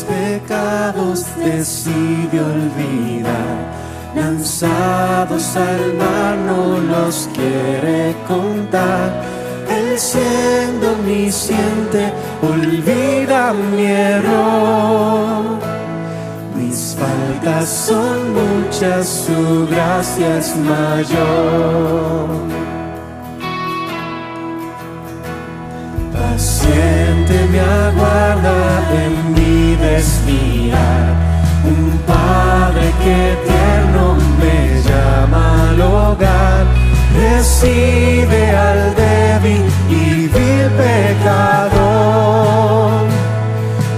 pecados decide olvidar. Lanzados al mar no los quiere contar. Él siendo omnisciente olvida mi error. Mis faltas son muchas, su gracia es mayor. Paciente me aguarda en mi desviar. Un Padre que tierno me llama al hogar. Recibe al débil y vil pecador.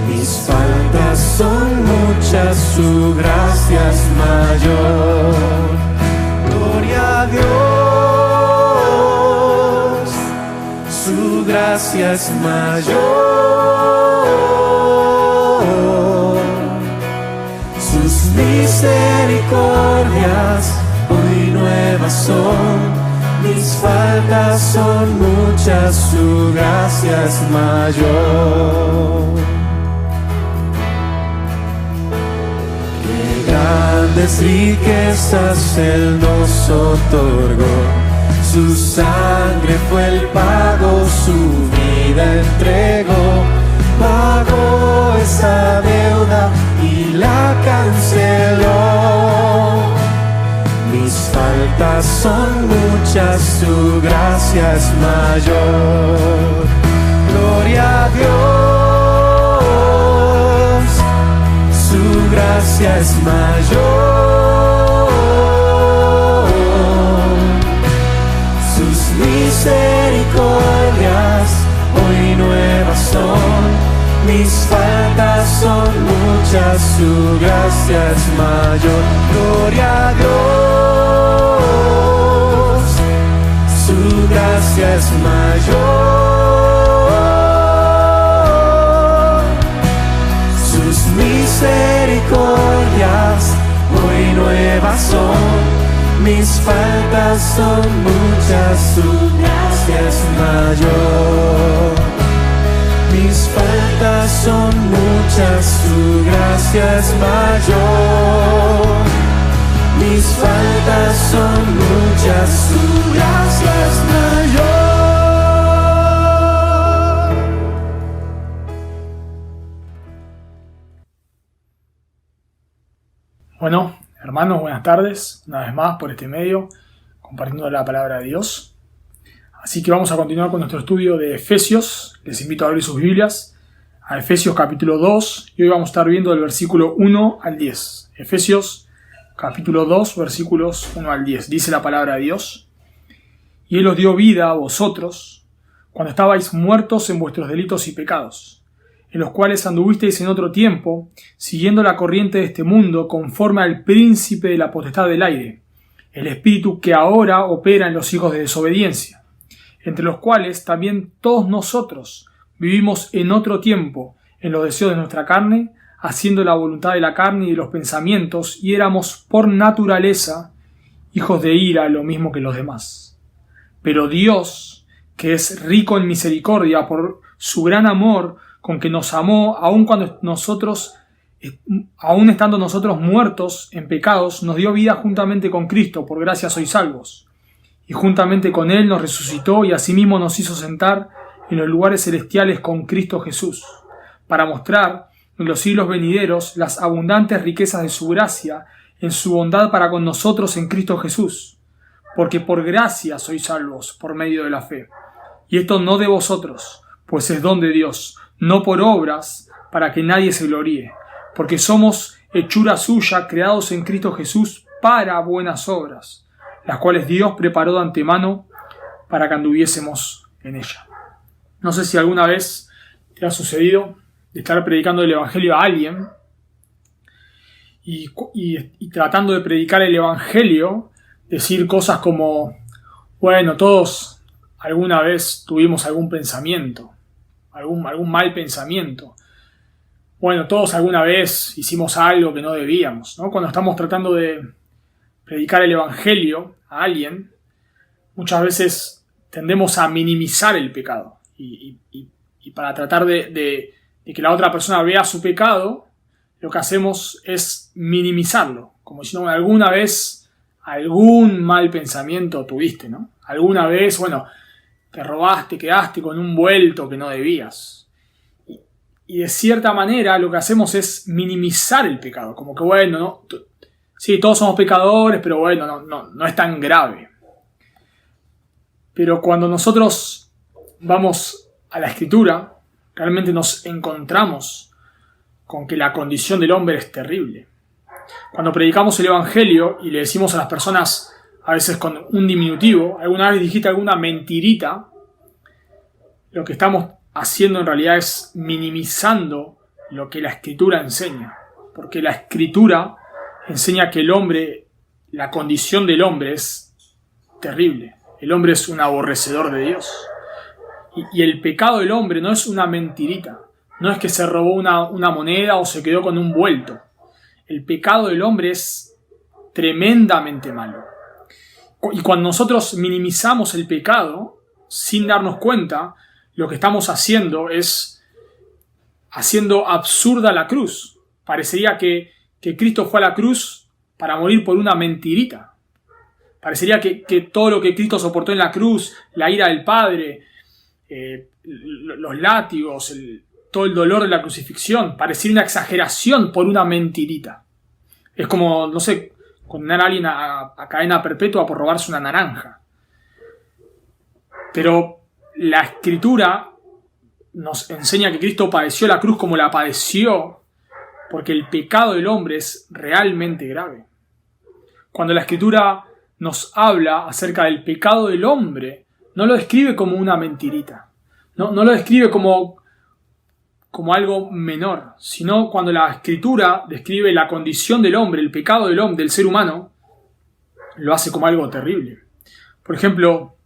Mis faltas son muchas, su gracia es mayor. Gloria a Dios, su gracia es mayor. Sus misericordias hoy nuevas son. Mis faltas son muchas, su gracia es mayor. Qué grandes riquezas Él nos otorgó. Su sangre fue el pago, su vida entregó. Pagó esa deuda y la canceló. Mis faltas son muchas, su gracia es mayor. Gloria a Dios, su gracia es mayor. Sus misericordias hoy nuevas son. Mis faltas son muchas, su gracia es mayor. Gloria a Dios, su gracia es mayor. Sus misericordias hoy nuevas son. Mis faltas son muchas, su gracia es mayor. Mis faltas son muchas, su gracia es mayor. Mis faltas son muchas, su gracia es mayor. Bueno, hermanos, buenas tardes, una vez más por este medio, compartiendo la palabra de Dios. Así que vamos a continuar con nuestro estudio de Efesios. Les invito a abrir sus Biblias a Efesios capítulo 2 y hoy vamos a estar viendo del versículo 1 al 10. Efesios capítulo 2, versículos 1 al 10. Dice la palabra de Dios: Y Él os dio vida a vosotros cuando estabais muertos en vuestros delitos y pecados, en los cuales anduvisteis en otro tiempo, siguiendo la corriente de este mundo, conforme al príncipe de la potestad del aire, el espíritu que ahora opera en los hijos de desobediencia, entre los cuales también todos nosotros vivimos en otro tiempo, en los deseos de nuestra carne, haciendo la voluntad de la carne y de los pensamientos, y éramos por naturaleza hijos de ira, lo mismo que los demás. Pero Dios, que es rico en misericordia, por su gran amor con que nos amó, aun estando nosotros muertos en pecados, nos dio vida juntamente con Cristo. Por gracia sois salvos. Y juntamente con Él nos resucitó y asimismo nos hizo sentar en los lugares celestiales con Cristo Jesús, para mostrar en los siglos venideros las abundantes riquezas de su gracia en su bondad para con nosotros en Cristo Jesús. Porque por gracia sois salvos por medio de la fe. Y esto no de vosotros, pues es don de Dios, no por obras, para que nadie se gloríe. Porque somos hechura suya, creados en Cristo Jesús para buenas obras, las cuales Dios preparó de antemano para que anduviésemos en ella. No sé si alguna vez te ha sucedido de estar predicando el Evangelio a alguien y tratando de predicar el Evangelio, decir cosas como: bueno, todos alguna vez tuvimos algún pensamiento, algún mal pensamiento. Bueno, todos alguna vez hicimos algo que no debíamos, ¿no? Cuando estamos tratando de predicar el Evangelio a alguien, muchas veces tendemos a minimizar el pecado y para tratar de que la otra persona vea su pecado, lo que hacemos es minimizarlo, como si no alguna vez algún mal pensamiento tuviste, ¿no? Alguna vez, bueno, te robaste, quedaste con un vuelto que no debías. Y de cierta manera lo que hacemos es minimizar el pecado, como que bueno, ¿no? Sí, todos somos pecadores, pero bueno, no es tan grave. Pero cuando nosotros vamos a la Escritura, realmente nos encontramos con que la condición del hombre es terrible. Cuando predicamos el Evangelio y le decimos a las personas, a veces con un diminutivo, alguna vez dijiste alguna mentirita, lo que estamos haciendo en realidad es minimizando lo que la Escritura enseña. Porque la Escritura enseña que el hombre, la condición del hombre es terrible. El hombre es un aborrecedor de Dios. Y el pecado del hombre no es una mentirita. No es que se robó una moneda o se quedó con un vuelto. El pecado del hombre es tremendamente malo. Y cuando nosotros minimizamos el pecado, sin darnos cuenta, lo que estamos haciendo es haciendo absurda la cruz. Parecería que Cristo fue a la cruz para morir por una mentirita. Parecería que todo lo que Cristo soportó en la cruz, la ira del Padre, los látigos, todo el dolor de la crucifixión, parecería una exageración por una mentirita. Es como, no sé, condenar a alguien a cadena perpetua por robarse una naranja. Pero la Escritura nos enseña que Cristo padeció la cruz como la padeció, porque el pecado del hombre es realmente grave. Cuando la Escritura nos habla acerca del pecado del hombre, no lo describe como una mentirita, no lo describe como algo menor, sino cuando la Escritura describe la condición del hombre, el pecado del hombre, del ser humano, lo hace como algo terrible. Por ejemplo,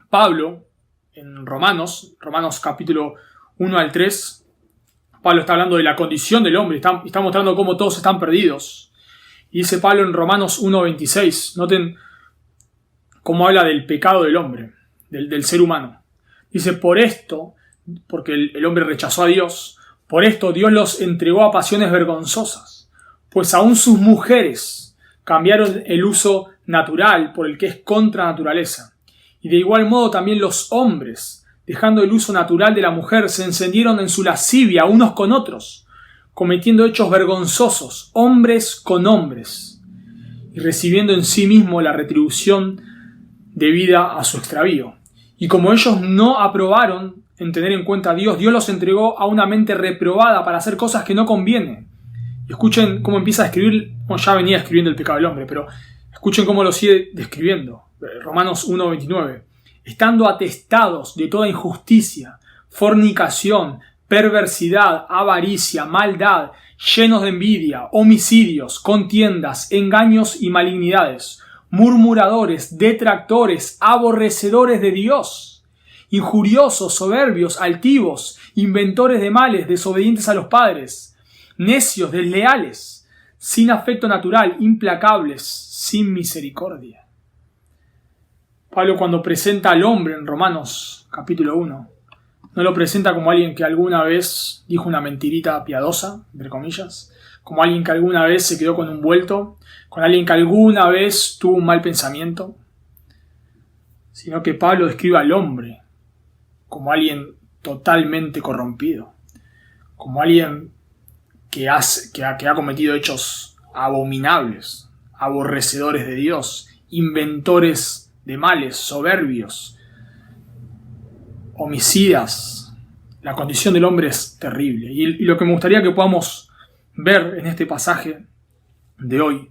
Pablo, en Romanos capítulo 1 al 3, Pablo está hablando de la condición del hombre, está mostrando cómo todos están perdidos. Y dice Pablo en Romanos 1:26, noten cómo habla del pecado del hombre, del ser humano. Dice, por esto, porque el hombre rechazó a Dios, por esto Dios los entregó a pasiones vergonzosas, pues aún sus mujeres cambiaron el uso natural por el que es contra naturaleza. Y de igual modo también los hombres, dejando el uso natural de la mujer, se encendieron en su lascivia unos con otros, cometiendo hechos vergonzosos, hombres con hombres, y recibiendo en sí mismo la retribución debida a su extravío. Y como ellos no aprobaron en tener en cuenta a Dios, Dios los entregó a una mente reprobada para hacer cosas que no convienen. Y escuchen cómo empieza a escribir, bueno, ya venía escribiendo el pecado del hombre, pero escuchen cómo lo sigue describiendo. Romanos 1:29. Estando atestados de toda injusticia, fornicación, perversidad, avaricia, maldad, llenos de envidia, homicidios, contiendas, engaños y malignidades, murmuradores, detractores, aborrecedores de Dios, injuriosos, soberbios, altivos, inventores de males, desobedientes a los padres, necios, desleales, sin afecto natural, implacables, sin misericordia. Pablo, cuando presenta al hombre en Romanos capítulo 1, no lo presenta como alguien que alguna vez dijo una mentirita piadosa, entre comillas, como alguien que alguna vez se quedó con un vuelto, con alguien que alguna vez tuvo un mal pensamiento, sino que Pablo describe al hombre como alguien totalmente corrompido, como alguien que ha cometido hechos abominables, aborrecedores de Dios, inventores de males, soberbios, homicidas. La condición del hombre es terrible. Y lo que me gustaría que podamos ver en este pasaje de hoy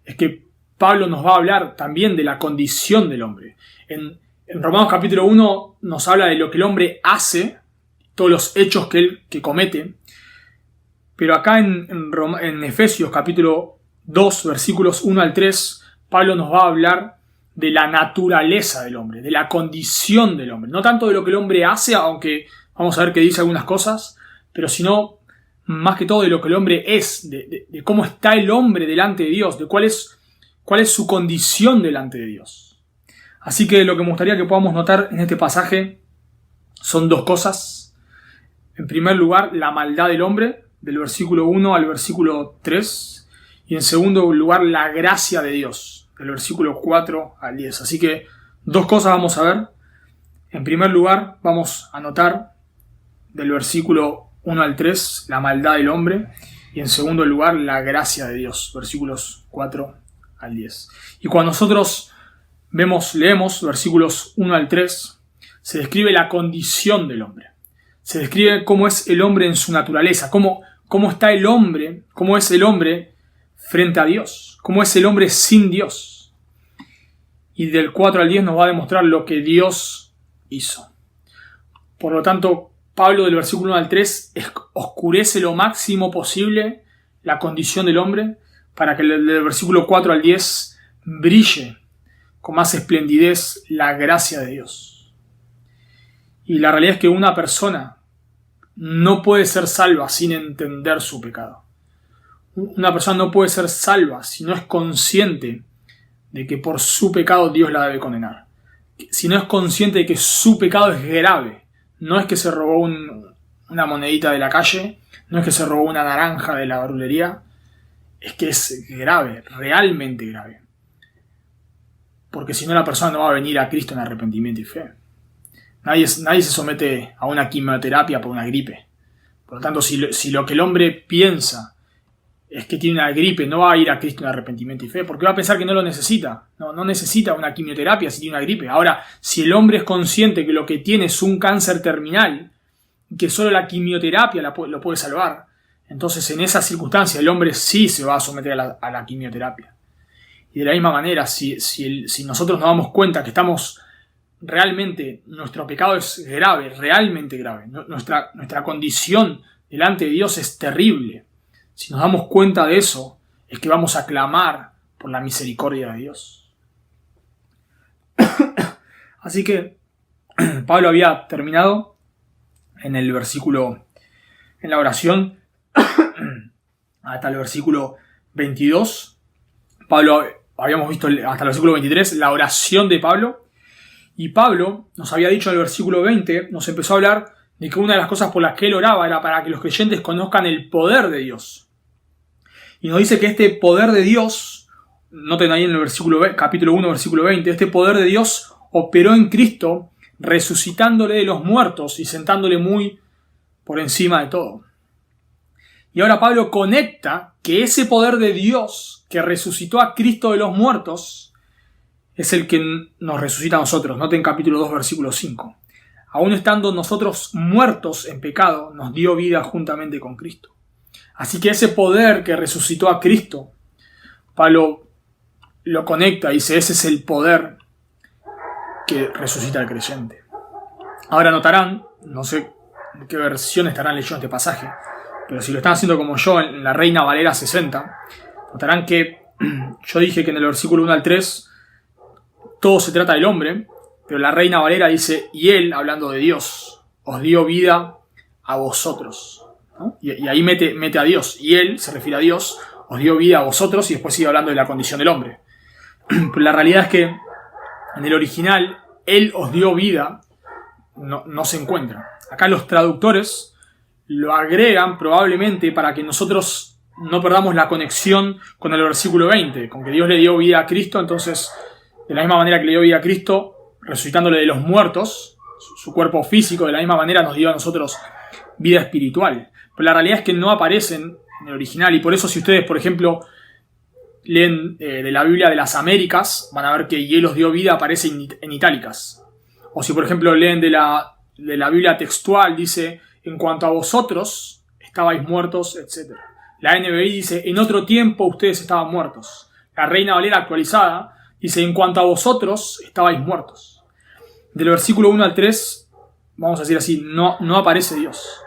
es que Pablo nos va a hablar también de la condición del hombre. En Romanos capítulo 1 nos habla de lo que el hombre hace, todos los hechos que comete. Pero acá en Efesios capítulo 2, versículos 1 al 3, Pablo nos va a hablar de la naturaleza del hombre, de la condición del hombre. No tanto de lo que el hombre hace, aunque vamos a ver que dice algunas cosas, pero sino más que todo de lo que el hombre es, de cómo está el hombre delante de Dios, de cuál es su condición delante de Dios. Así que lo que me gustaría que podamos notar en este pasaje son dos cosas. En primer lugar, la maldad del hombre, del versículo 1 al versículo 3. Y en segundo lugar, la gracia de Dios, del versículo 4 al 10. Así que dos cosas vamos a ver. En primer lugar, vamos a notar del versículo 1 al 3 la maldad del hombre. Y en segundo lugar, la gracia de Dios, versículos 4 al 10. Y cuando nosotros leemos versículos 1 al 3, se describe la condición del hombre. Se describe cómo es el hombre en su naturaleza, cómo está el hombre, cómo es el hombre frente a Dios, cómo es el hombre sin Dios. Y del 4 al 10 nos va a demostrar lo que Dios hizo. Por lo tanto, Pablo del versículo 1 al 3 oscurece lo máximo posible la condición del hombre para que del versículo 4 al 10 brille con más esplendidez la gracia de Dios. Y la realidad es que una persona no puede ser salva sin entender su pecado. Una persona no puede ser salva si no es consciente de que por su pecado Dios la debe condenar. Si no es consciente de que su pecado es grave. No es que se robó una monedita de la calle, no es que se robó una naranja de la verdulería, es que es grave, realmente grave. Porque si no, la persona no va a venir a Cristo en arrepentimiento y fe. Nadie se somete a una quimioterapia por una gripe. Por lo tanto, si lo que el hombre piensa es que tiene una gripe, no va a ir a Cristo en arrepentimiento y fe, porque va a pensar que no lo necesita. No necesita una quimioterapia si tiene una gripe. Ahora, si el hombre es consciente que lo que tiene es un cáncer terminal, que solo la quimioterapia lo puede salvar, entonces en esa circunstancia el hombre sí se va a someter a la quimioterapia. Y de la misma manera, si nosotros nos damos cuenta que estamos realmente, nuestro pecado es grave, realmente grave, nuestra condición delante de Dios es terrible, si nos damos cuenta de eso, es que vamos a clamar por la misericordia de Dios. Así que Pablo había terminado en la oración hasta el versículo 22. Habíamos visto hasta el versículo 23 la oración de Pablo. Y Pablo nos había dicho en el versículo 20, nos empezó a hablar de que una de las cosas por las que él oraba era para que los creyentes conozcan el poder de Dios. Y nos dice que este poder de Dios, noten ahí en el capítulo 1, versículo 20, este poder de Dios operó en Cristo, resucitándole de los muertos y sentándole muy por encima de todo. Y ahora Pablo conecta que ese poder de Dios que resucitó a Cristo de los muertos es el que nos resucita a nosotros. Noten capítulo 2, versículo 5. Aún estando nosotros muertos en pecado, nos dio vida juntamente con Cristo. Así que ese poder que resucitó a Cristo, Pablo lo conecta y dice, ese es el poder que resucita al creyente. Ahora notarán, no sé en qué versión estarán leyendo este pasaje, pero si lo están haciendo como yo en la Reina Valera 60, notarán que yo dije que en el versículo 1 al 3 todo se trata del hombre, pero la Reina Valera dice, y él, hablando de Dios, os dio vida a vosotros, ¿no? Y ahí mete a Dios, y él, se refiere a Dios, os dio vida a vosotros, y después sigue hablando de la condición del hombre. Pero la realidad es que en el original, él os dio vida, no se encuentra. Acá los traductores lo agregan probablemente para que nosotros no perdamos la conexión con el versículo 20, con que Dios le dio vida a Cristo, entonces de la misma manera que le dio vida a Cristo, resucitándole de los muertos, su cuerpo físico, de la misma manera nos dio a nosotros vida espiritual. Pero la realidad es que no aparecen en el original, y por eso si ustedes, por ejemplo, leen de la Biblia de las Américas, van a ver que y él os dio vida aparece en itálicas. O si por ejemplo leen de la Biblia textual, dice, en cuanto a vosotros estabais muertos, etc. La NBI dice, en otro tiempo ustedes estaban muertos. La Reina Valera actualizada dice, en cuanto a vosotros estabais muertos. Del versículo 1 al 3, vamos a decir así, no aparece Dios.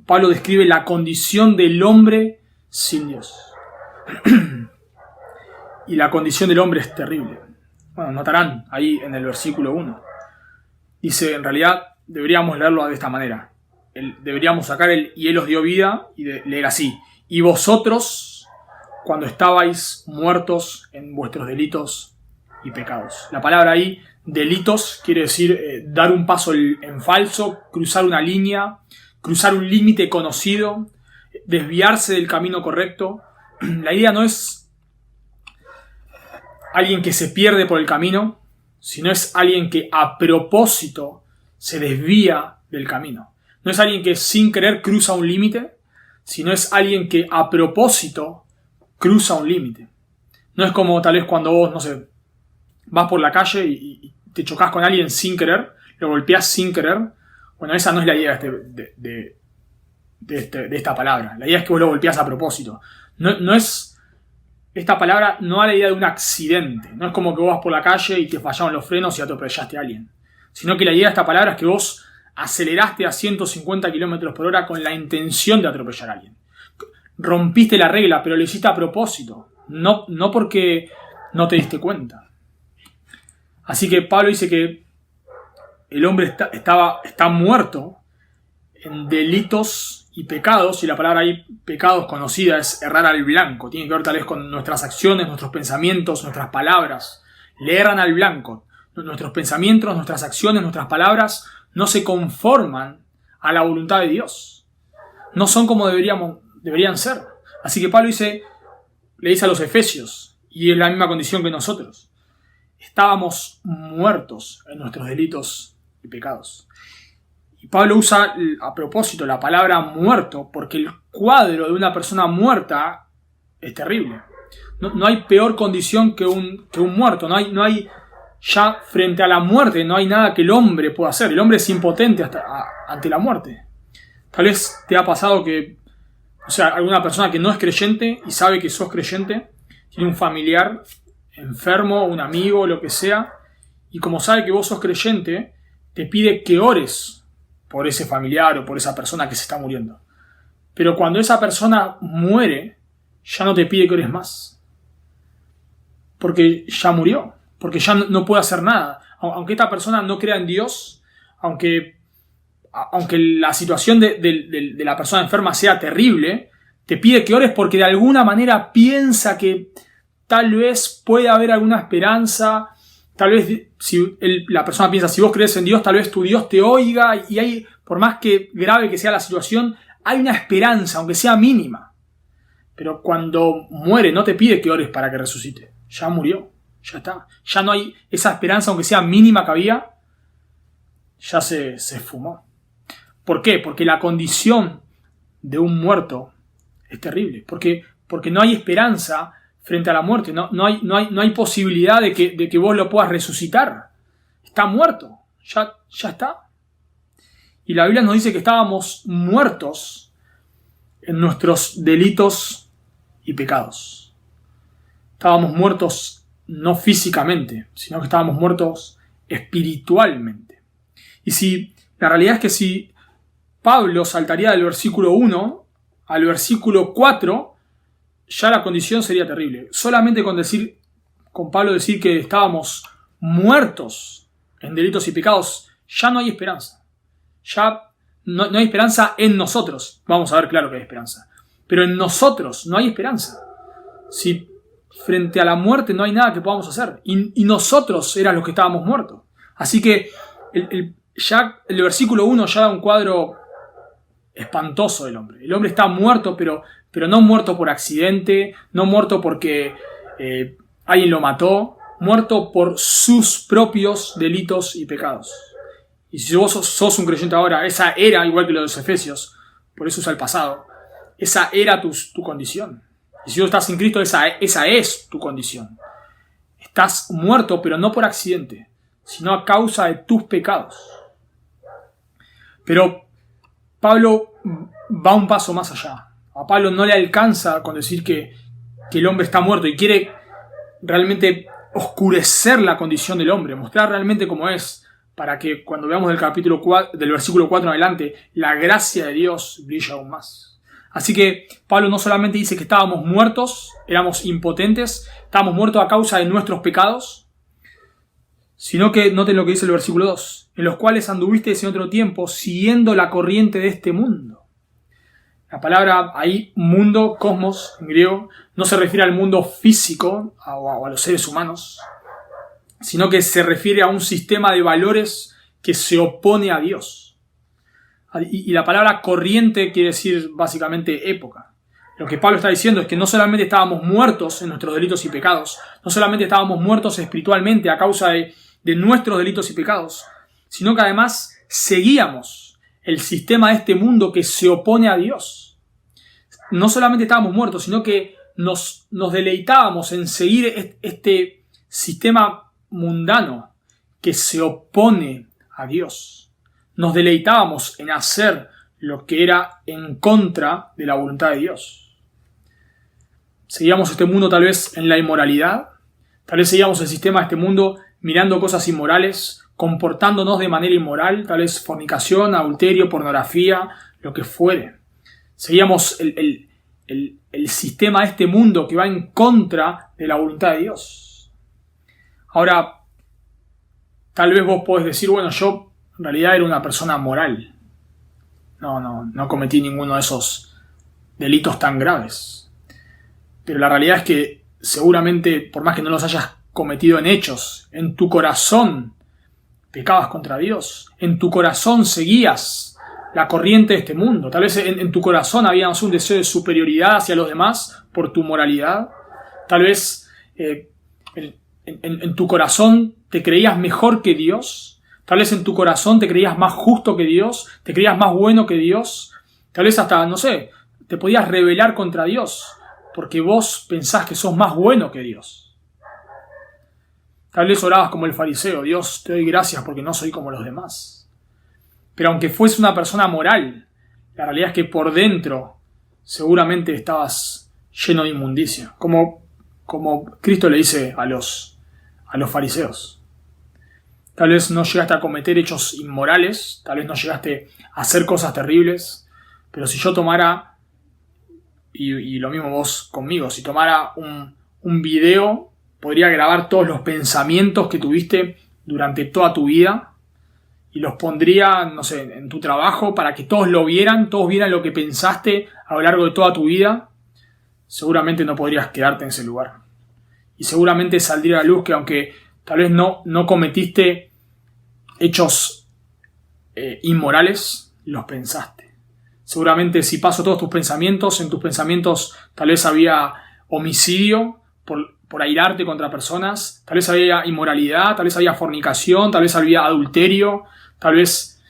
Pablo describe la condición del hombre sin Dios. Y la condición del hombre es terrible. Bueno, notarán ahí en el versículo 1. Dice, en realidad deberíamos leerlo de esta manera. Deberíamos sacar y él os dio vida y leer así. Y vosotros, cuando estabais muertos en vuestros delitos y pecados. La palabra ahí, delitos, quiere decir dar un paso en falso, cruzar una línea, cruzar un límite conocido, desviarse del camino correcto. La idea no es alguien que se pierde por el camino, sino es alguien que a propósito se desvía del camino. No es alguien que sin querer cruza un límite, sino es alguien que a propósito cruza un límite. No es como tal vez cuando vos, no sé, vas por la calle y te chocas con alguien sin querer, lo golpeás sin querer. Bueno, esa no es la idea de esta palabra. La idea es que vos lo golpeás a propósito. No es... Esta palabra no da la idea de un accidente. No es como que vos vas por la calle y te fallaron los frenos y atropellaste a alguien. Sino que la idea de esta palabra es que vos aceleraste a 150 km/h con la intención de atropellar a alguien. Rompiste la regla, pero lo hiciste a propósito. No porque no te diste cuenta. Así que Pablo dice que el hombre está muerto en delitos y pecados, y la palabra ahí pecados conocida es errar al blanco. Tiene que ver tal vez con nuestras acciones, nuestros pensamientos, nuestras palabras. Le erran al blanco. Nuestros pensamientos, nuestras acciones, nuestras palabras no se conforman a la voluntad de Dios. No son como deberían ser. Así que Pablo le dice a los efesios, y es la misma condición que nosotros. Estábamos muertos en nuestros delitos y pecados. Y Pablo usa a propósito la palabra muerto porque el cuadro de una persona muerta es terrible. No hay peor condición que un muerto. No hay ya frente a la muerte, no hay nada que el hombre pueda hacer. El hombre es impotente ante la muerte. Tal vez te ha pasado que, o sea, alguna persona que no es creyente y sabe que sos creyente, tiene un familiar enfermo, un amigo, lo que sea, y como sabe que vos sos creyente, te pide que ores por ese familiar o por esa persona que se está muriendo. Pero cuando esa persona muere, ya no te pide que ores más. Porque ya murió. Porque ya no puede hacer nada. Aunque esta persona no crea en Dios, aunque la situación de la persona enferma sea terrible, te pide que ores porque de alguna manera piensa que tal vez puede haber alguna esperanza. Tal vez si la persona piensa, si vos crees en Dios, tal vez tu Dios te oiga, y hay, por más que grave que sea la situación, hay una esperanza, aunque sea mínima. Pero cuando muere no te pide que ores para que resucite. Ya murió, ya está. Ya no hay esa esperanza, aunque sea mínima que había, ya se esfumó. ¿Por qué? Porque la condición de un muerto es terrible. Porque no hay esperanza frente a la muerte. No hay posibilidad de que vos lo puedas resucitar. Está muerto. Ya está. Y la Biblia nos dice que estábamos muertos en nuestros delitos y pecados. Estábamos muertos no físicamente, sino que estábamos muertos espiritualmente. Y la realidad es que si Pablo saltaría del versículo 1 al versículo 4, ya la condición sería terrible. Solamente con Pablo decir que estábamos muertos en delitos y pecados, ya no hay esperanza. Ya no hay esperanza en nosotros. Vamos a ver, claro que hay esperanza. Pero en nosotros no hay esperanza. Si frente a la muerte no hay nada que podamos hacer. Y nosotros eran los que estábamos muertos. Así que el versículo 1 ya da un cuadro espantoso del hombre. El hombre está muerto, pero no muerto por accidente, no muerto porque alguien lo mató, muerto por sus propios delitos y pecados. Y si vos sos un creyente ahora, esa era, igual que lo de los Efesios, por eso usa el pasado, esa era tu condición. Y si vos estás en Cristo, esa es tu condición. Estás muerto, pero no por accidente, sino a causa de tus pecados. Pero Pablo va un paso más allá. A Pablo no le alcanza con decir que el hombre está muerto y quiere realmente oscurecer la condición del hombre, mostrar realmente cómo es, para que cuando veamos del versículo 4 en adelante, la gracia de Dios brilla aún más. Así que Pablo no solamente dice que estábamos muertos, éramos impotentes, estábamos muertos a causa de nuestros pecados, sino que noten lo que dice el versículo 2, en los cuales anduvisteis en otro tiempo, siguiendo la corriente de este mundo. La palabra ahí, mundo, cosmos, en griego, no se refiere al mundo físico o a los seres humanos, sino que se refiere a un sistema de valores que se opone a Dios. Y la palabra corriente quiere decir básicamente época. Lo que Pablo está diciendo es que no solamente estábamos muertos en nuestros delitos y pecados, no solamente estábamos muertos espiritualmente a causa de nuestros delitos y pecados, sino que además seguíamos el sistema de este mundo que se opone a Dios. No solamente estábamos muertos, sino que nos deleitábamos en seguir este sistema mundano que se opone a Dios. Nos deleitábamos en hacer lo que era en contra de la voluntad de Dios. Seguíamos este mundo tal vez en la inmoralidad, tal vez seguíamos el sistema de este mundo mirando cosas inmorales, comportándonos de manera inmoral, tal vez fornicación, adulterio, pornografía, lo que fuere. Seguíamos el sistema de este mundo que va en contra de la voluntad de Dios. Ahora, tal vez vos podés decir, bueno, yo en realidad era una persona moral. No cometí ninguno de esos delitos tan graves. Pero la realidad es que seguramente, por más que no los hayas cometido en hechos, en tu corazón pecabas contra Dios. En tu corazón seguías la corriente de este mundo. Tal vez en tu corazón había un deseo de superioridad hacia los demás por tu moralidad. Tal vez en tu corazón te creías mejor que Dios. Tal vez en tu corazón te creías más justo que Dios, te creías más bueno que Dios. Tal vez hasta, te podías rebelar contra Dios porque vos pensás que sos más bueno que Dios. Tal vez orabas como el fariseo, Dios, te doy gracias porque no soy como los demás. Pero aunque fuese una persona moral, la realidad es que por dentro seguramente estabas lleno de inmundicia, como Cristo le dice a los fariseos. Tal vez no llegaste a cometer hechos inmorales, tal vez no llegaste a hacer cosas terribles, pero si yo tomara, y lo mismo vos conmigo, si tomara un video, podría grabar todos los pensamientos que tuviste durante toda tu vida y los pondría, en tu trabajo para que todos vieran lo que pensaste a lo largo de toda tu vida. Seguramente no podrías quedarte en ese lugar. Y seguramente saldría a la luz que aunque tal vez no cometiste hechos inmorales, los pensaste. Seguramente si paso todos tus pensamientos, en tus pensamientos tal vez había homicidio por airarte contra personas, tal vez había inmoralidad, tal vez había fornicación, tal vez había adulterio, tal vez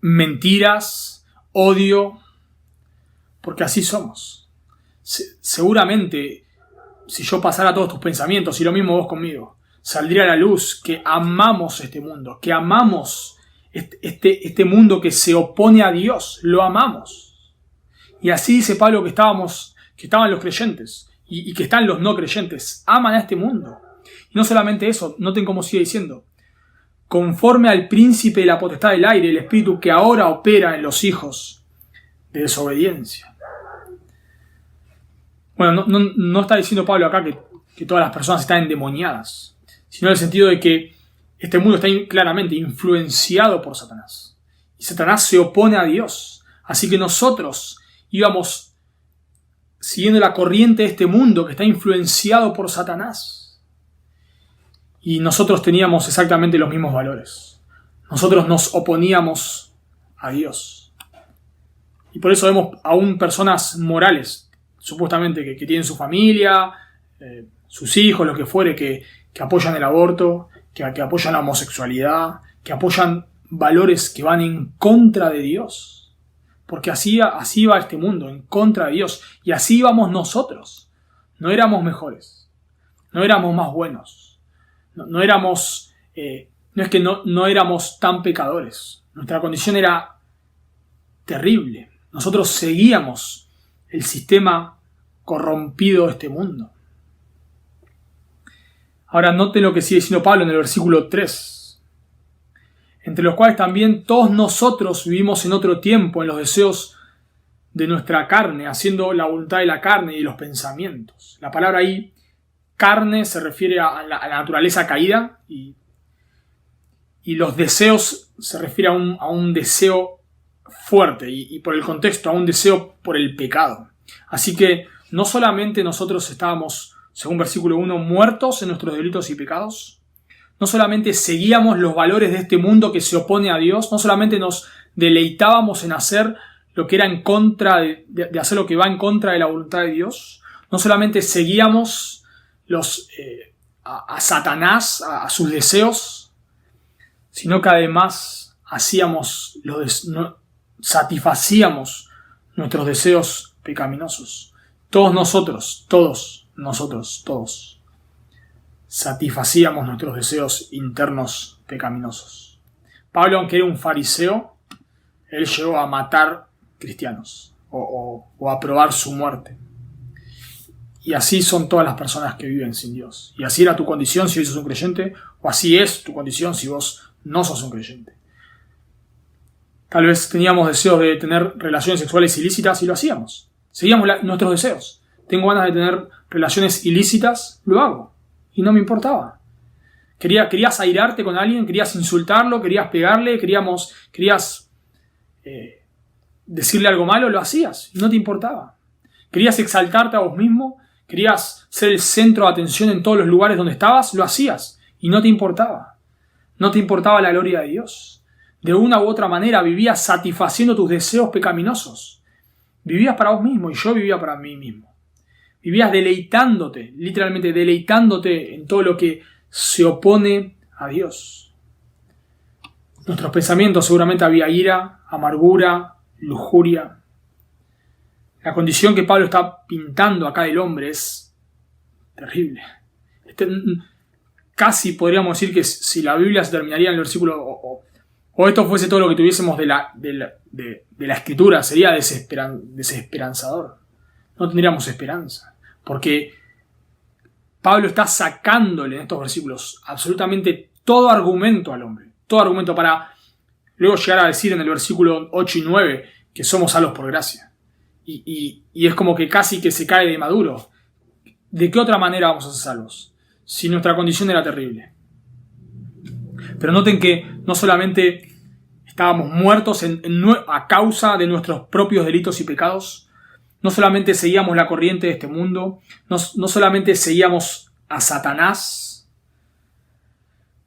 mentiras, odio, porque así somos. Seguramente si yo pasara todos tus pensamientos, y lo mismo vos conmigo, saldría a la luz que amamos este mundo, que amamos este mundo que se opone a Dios, lo amamos. Y así dice Pablo que estaban los creyentes y que están los no creyentes, aman a este mundo. Y no solamente eso, noten cómo sigue diciendo, conforme al príncipe de la potestad del aire, el espíritu que ahora opera en los hijos de desobediencia. Bueno, no está diciendo Pablo acá que todas las personas están endemoniadas, sino en el sentido de que este mundo está claramente influenciado por Satanás. Y Satanás se opone a Dios. Así que nosotros íbamos siguiendo la corriente de este mundo que está influenciado por Satanás. Y nosotros teníamos exactamente los mismos valores. Nosotros nos oponíamos a Dios. Y por eso vemos aún personas morales, supuestamente que tienen su familia, sus hijos, lo que fuere, que apoyan el aborto, que apoyan la homosexualidad, que apoyan valores que van en contra de Dios. Porque así va este mundo, en contra de Dios. Y así íbamos nosotros. No éramos mejores. No éramos más buenos. No éramos... no es que no éramos tan pecadores. Nuestra condición era terrible. Nosotros seguíamos el sistema corrompido de este mundo. Ahora noten lo que sigue diciendo Pablo en el versículo 3. Entre los cuales también todos nosotros vivimos en otro tiempo en los deseos de nuestra carne, haciendo la voluntad de la carne y de los pensamientos. La palabra ahí, carne, se refiere a la naturaleza caída y los deseos se refiere a un deseo fuerte y por el contexto a un deseo por el pecado. Así que no solamente nosotros estábamos, según versículo 1, muertos en nuestros delitos y pecados, no solamente seguíamos los valores de este mundo que se opone a Dios, no solamente nos deleitábamos en hacer lo que era en contra de hacer lo que va en contra de la voluntad de Dios. No solamente seguíamos a Satanás, a sus deseos, sino que además satisfacíamos nuestros deseos pecaminosos. Todos nosotros satisfacíamos nuestros deseos internos pecaminosos. Pablo, aunque era un fariseo, él llegó a matar cristianos o a probar su muerte. Y así son todas las personas que viven sin Dios. Y así era tu condición si hoy sos un creyente, o así es tu condición si vos no sos un creyente. Tal vez teníamos deseos de tener relaciones sexuales ilícitas y lo hacíamos. Seguíamos nuestros deseos. Tengo ganas de tener relaciones ilícitas, lo hago. Y no me importaba. Querías airarte con alguien, querías insultarlo, querías pegarle, querías decirle algo malo, lo hacías. Y no te importaba. Querías exaltarte a vos mismo, querías ser el centro de atención en todos los lugares donde estabas, lo hacías. Y no te importaba. No te importaba la gloria de Dios. De una u otra manera vivías satisfaciendo tus deseos pecaminosos. Vivías para vos mismo y yo vivía para mí mismo. Vivías deleitándote, literalmente deleitándote en todo lo que se opone a Dios. En nuestros pensamientos seguramente había ira, amargura, lujuria. La condición que Pablo está pintando acá del hombre es terrible. Casi podríamos decir que si la Biblia se terminaría en el versículo o esto fuese todo lo que tuviésemos de la Escritura, sería desesperanzador. No tendríamos esperanza. Porque Pablo está sacándole en estos versículos absolutamente todo argumento al hombre. Todo argumento para luego llegar a decir en el versículo 8 y 9 que somos salvos por gracia. Y es como que casi que se cae de maduro. ¿De qué otra manera vamos a ser salvos? Si nuestra condición era terrible. Pero noten que no solamente estábamos muertos a causa de nuestros propios delitos y pecados, no solamente seguíamos la corriente de este mundo, no solamente seguíamos a Satanás,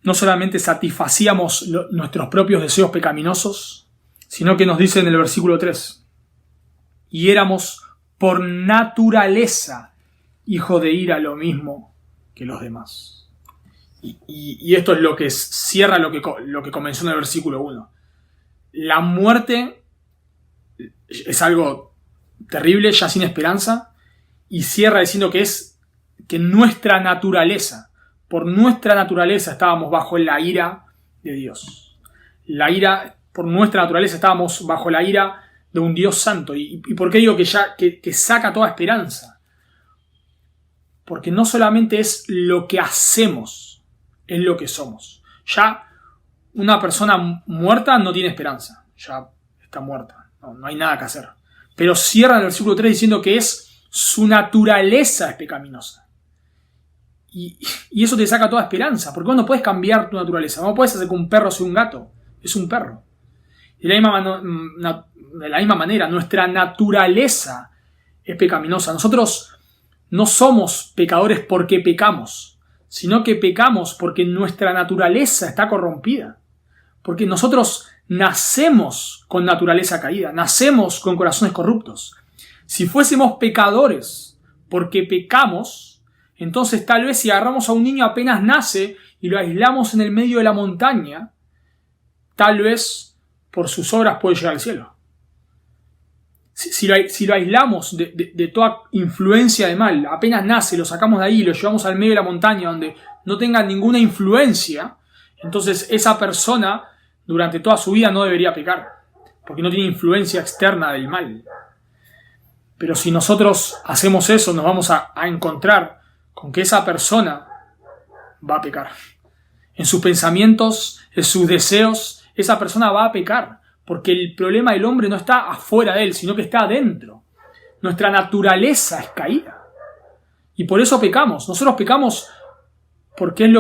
no solamente satisfacíamos nuestros propios deseos pecaminosos, sino que nos dice en el versículo 3, y éramos por naturaleza hijos de ira lo mismo que los demás. Y esto es lo que cierra lo que comenzó en el versículo 1. La muerte es algo terrible, ya sin esperanza, y cierra diciendo que nuestra naturaleza, por nuestra naturaleza estábamos bajo la ira de Dios. Por nuestra naturaleza estábamos bajo la ira de un Dios santo. ¿Y por qué digo que saca toda esperanza? Porque no solamente es lo que hacemos, es lo que somos. Ya una persona muerta no tiene esperanza, ya está muerta, no hay nada que hacer. Pero cierra el versículo 3 diciendo que su naturaleza es pecaminosa. Y eso te saca toda esperanza, porque vos no puedes cambiar tu naturaleza, no puedes hacer que un perro sea un gato, es un perro. De la misma manera, nuestra naturaleza es pecaminosa. Nosotros no somos pecadores porque pecamos, sino que pecamos porque nuestra naturaleza está corrompida. Porque nosotros nacemos con naturaleza caída, nacemos con corazones corruptos. Si fuésemos pecadores porque pecamos, entonces tal vez si agarramos a un niño apenas nace y lo aislamos en el medio de la montaña, tal vez por sus obras puede llegar al cielo. Si lo aislamos de toda influencia de mal, apenas nace, lo sacamos de ahí y lo llevamos al medio de la montaña donde no tenga ninguna influencia, entonces esa persona durante toda su vida no debería pecar, porque no tiene influencia externa del mal. Pero si nosotros hacemos eso, nos vamos a encontrar con que esa persona va a pecar. En sus pensamientos, en sus deseos, esa persona va a pecar. Porque el problema del hombre no está afuera de él, sino que está adentro. Nuestra naturaleza es caída. Y por eso pecamos. Nosotros pecamos porque es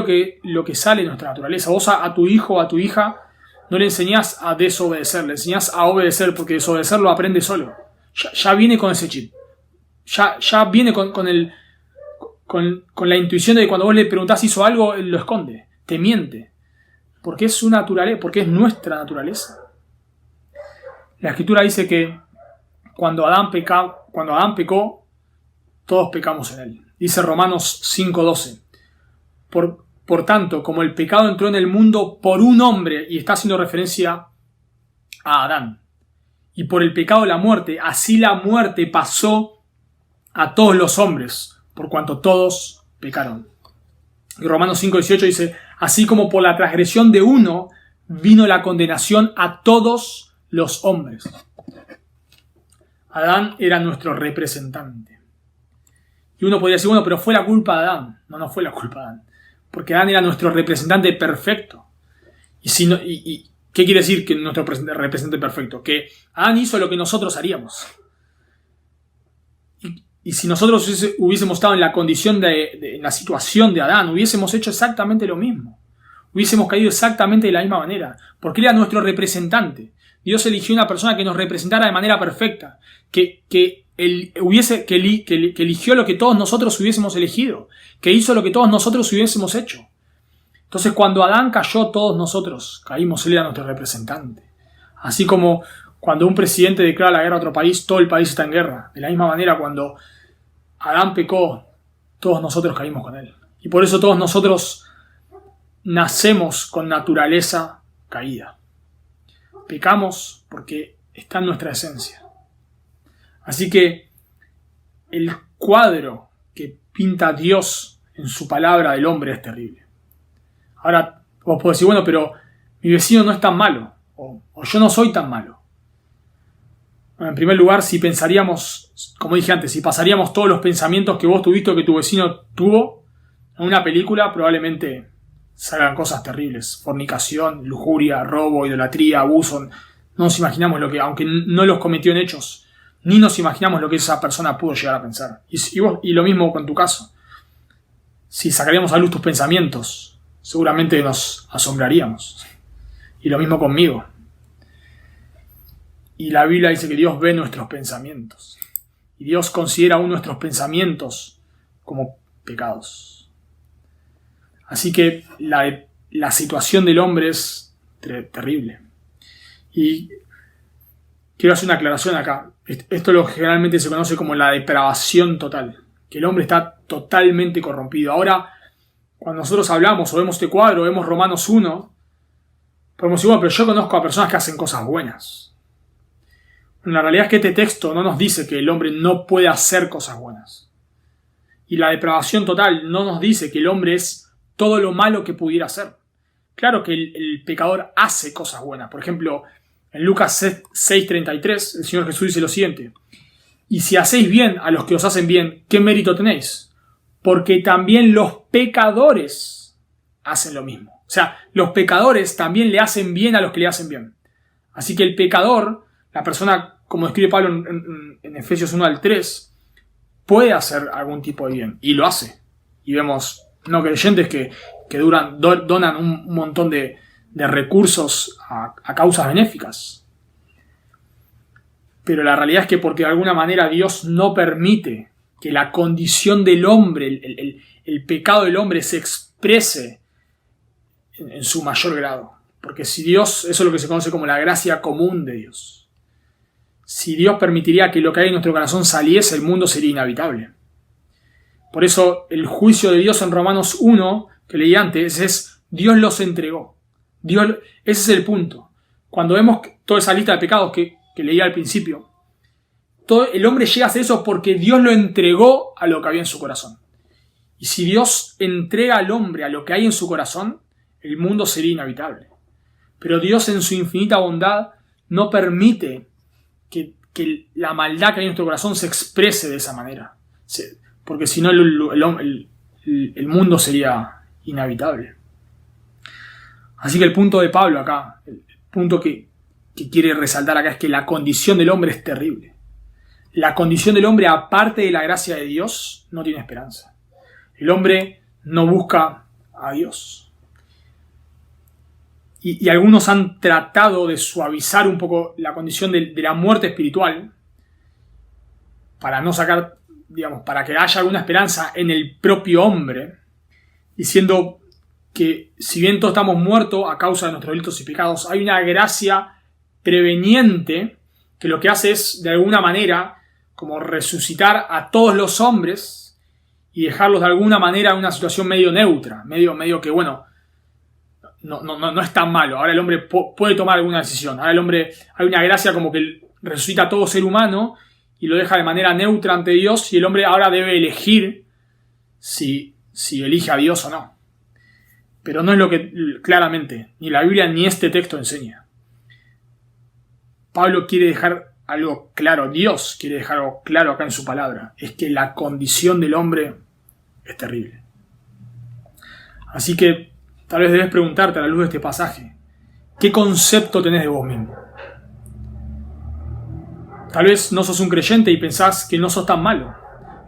lo que sale de nuestra naturaleza. Vos a tu hijo o a tu hija no le enseñás a desobedecer, le enseñás a obedecer, porque desobedecer lo aprende solo. Ya viene con ese chip. Ya viene con la intuición de que cuando vos le preguntás si hizo algo, él lo esconde, te miente. Porque es su naturaleza, porque es nuestra naturaleza. La Escritura dice que cuando Adán pecó, todos pecamos en él. Dice Romanos 5:12. Por tanto, como el pecado entró en el mundo por un hombre, y está haciendo referencia a Adán, y por el pecado la muerte, así la muerte pasó a todos los hombres, por cuanto todos pecaron. Y Romanos 5:18 dice, así como por la transgresión de uno vino la condenación a todos los hombres. Adán era nuestro representante. Y uno podría decir, bueno, pero fue la culpa de Adán. No fue la culpa de Adán. Porque Adán era nuestro representante perfecto. ¿Y qué quiere decir que nuestro representante perfecto? Que Adán hizo lo que nosotros haríamos. Y si nosotros hubiésemos estado en la condición en la situación de Adán, hubiésemos hecho exactamente lo mismo. Hubiésemos caído exactamente de la misma manera. Porque él era nuestro representante. Dios eligió una persona que nos representara de manera perfecta. Que eligió lo que todos nosotros hubiésemos elegido. Que hizo lo que todos nosotros hubiésemos hecho. Entonces cuando Adán cayó, todos nosotros caímos. Él era nuestro representante. Así como cuando un presidente declara la guerra a otro país, todo el país está en guerra. De la misma manera, cuando Adán pecó, todos nosotros caímos con él. Y por eso todos nosotros nacemos con naturaleza caída. Pecamos porque está en nuestra esencia. Así que el cuadro que pinta Dios en su palabra del hombre es terrible. Ahora vos podés decir, bueno, pero mi vecino no es tan malo, o yo no soy tan malo. Bueno, en primer lugar, si pensaríamos, como dije antes, si pasaríamos todos los pensamientos que vos tuviste o que tu vecino tuvo en una película, probablemente salgan cosas terribles. Fornicación, lujuria, robo, idolatría, abuso. No nos imaginamos lo que, aunque no los cometió en hechos, ni nos imaginamos lo que esa persona pudo llegar a pensar. Y lo mismo con tu caso. Si sacaríamos a luz tus pensamientos, seguramente nos asombraríamos. Y lo mismo conmigo. Y la Biblia dice que Dios ve nuestros pensamientos. Y Dios considera aún nuestros pensamientos como pecados. Así que la situación del hombre es terrible. Y quiero hacer una aclaración acá. Esto lo generalmente se conoce como la depravación total. Que el hombre está totalmente corrompido. Ahora, cuando nosotros hablamos o vemos este cuadro, vemos Romanos 1, podemos decir, bueno, pero yo conozco a personas que hacen cosas buenas. La realidad es que este texto no nos dice que el hombre no puede hacer cosas buenas. Y la depravación total no nos dice que el hombre es todo lo malo que pudiera hacer. Claro que el pecador hace cosas buenas. Por ejemplo, en Lucas 6:33, el Señor Jesús dice lo siguiente: y si hacéis bien a los que os hacen bien, ¿qué mérito tenéis? Porque también los pecadores hacen lo mismo. O sea, los pecadores también le hacen bien a los que le hacen bien. Así que el pecador, la persona, como escribe Pablo en Efesios 1-3, puede hacer algún tipo de bien. Y lo hace. Y vemos no creyentes que donan un montón de recursos a causas benéficas. Pero la realidad es que porque de alguna manera Dios no permite que la condición del hombre, el pecado del hombre se exprese en su mayor grado. Porque si Dios, eso es lo que se conoce como la gracia común de Dios. Si Dios permitiría que lo que hay en nuestro corazón saliese, el mundo sería inhabitable. Por eso el juicio de Dios en Romanos 1, que leí antes, es Dios los entregó. Ese es el punto. Cuando vemos toda esa lista de pecados que leí al principio, el hombre llega a hacer eso porque Dios lo entregó a lo que había en su corazón. Y si Dios entrega al hombre a lo que hay en su corazón, el mundo sería inhabitable. Pero Dios en su infinita bondad no permite que la maldad que hay en nuestro corazón se exprese de esa manera. Porque si no el mundo sería inhabitable. Así que el punto de Pablo acá, el punto que quiere resaltar acá es que la condición del hombre es terrible. La condición del hombre, aparte de la gracia de Dios, no tiene esperanza. El hombre no busca a Dios. Y algunos han tratado de suavizar un poco la condición de la muerte espiritual para no sacar, para que haya alguna esperanza en el propio hombre, diciendo que si bien todos estamos muertos a causa de nuestros delitos y pecados, hay una gracia preveniente que lo que hace es, de alguna manera, como resucitar a todos los hombres y dejarlos de alguna manera en una situación medio neutra, medio que, bueno, no es tan malo. Ahora el hombre puede tomar alguna decisión. Ahora el hombre, hay una gracia como que resucita a todo ser humano y lo deja de manera neutra ante Dios, y el hombre ahora debe elegir si elige a Dios o no. Pero no es lo que claramente ni la Biblia ni este texto enseña. Pablo quiere dejar algo claro, Dios quiere dejar algo claro acá en su palabra, es que la condición del hombre es terrible. Así que tal vez debes preguntarte a la luz de este pasaje, ¿qué concepto tenés de vos mismo? Tal vez no sos un creyente y pensás que no sos tan malo,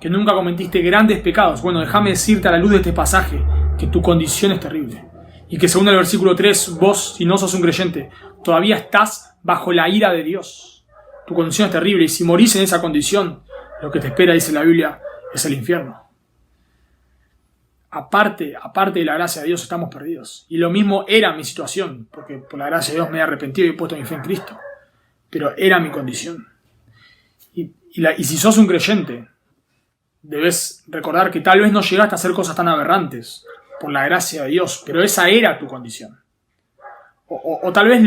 que nunca cometiste grandes pecados. Bueno, déjame decirte a la luz de este pasaje que tu condición es terrible. Y que según el versículo 3, vos, si no sos un creyente, todavía estás bajo la ira de Dios. Tu condición es terrible, y si morís en esa condición, lo que te espera, dice la Biblia, es el infierno. Aparte de la gracia de Dios, estamos perdidos. Y lo mismo era mi situación, porque por la gracia de Dios me he arrepentido y he puesto mi fe en Cristo. Pero era mi condición. Y si sos un creyente, debes recordar que tal vez no llegaste a hacer cosas tan aberrantes por la gracia de Dios, pero esa era tu condición. O tal vez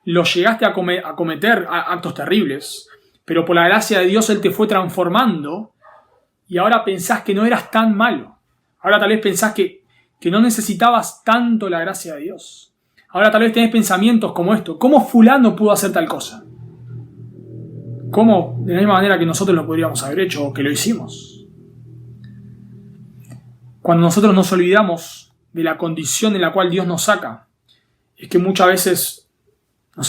lo llegaste a cometer actos terribles, pero por la gracia de Dios Él te fue transformando y ahora pensás que no eras tan malo. Ahora tal vez pensás que no necesitabas tanto la gracia de Dios. Ahora tal vez tenés pensamientos como esto: ¿cómo fulano pudo hacer tal cosa? ¿Cómo? De la misma manera que nosotros lo podríamos haber hecho o que lo hicimos. Cuando nosotros nos olvidamos de la condición en la cual Dios nos saca, es que muchas veces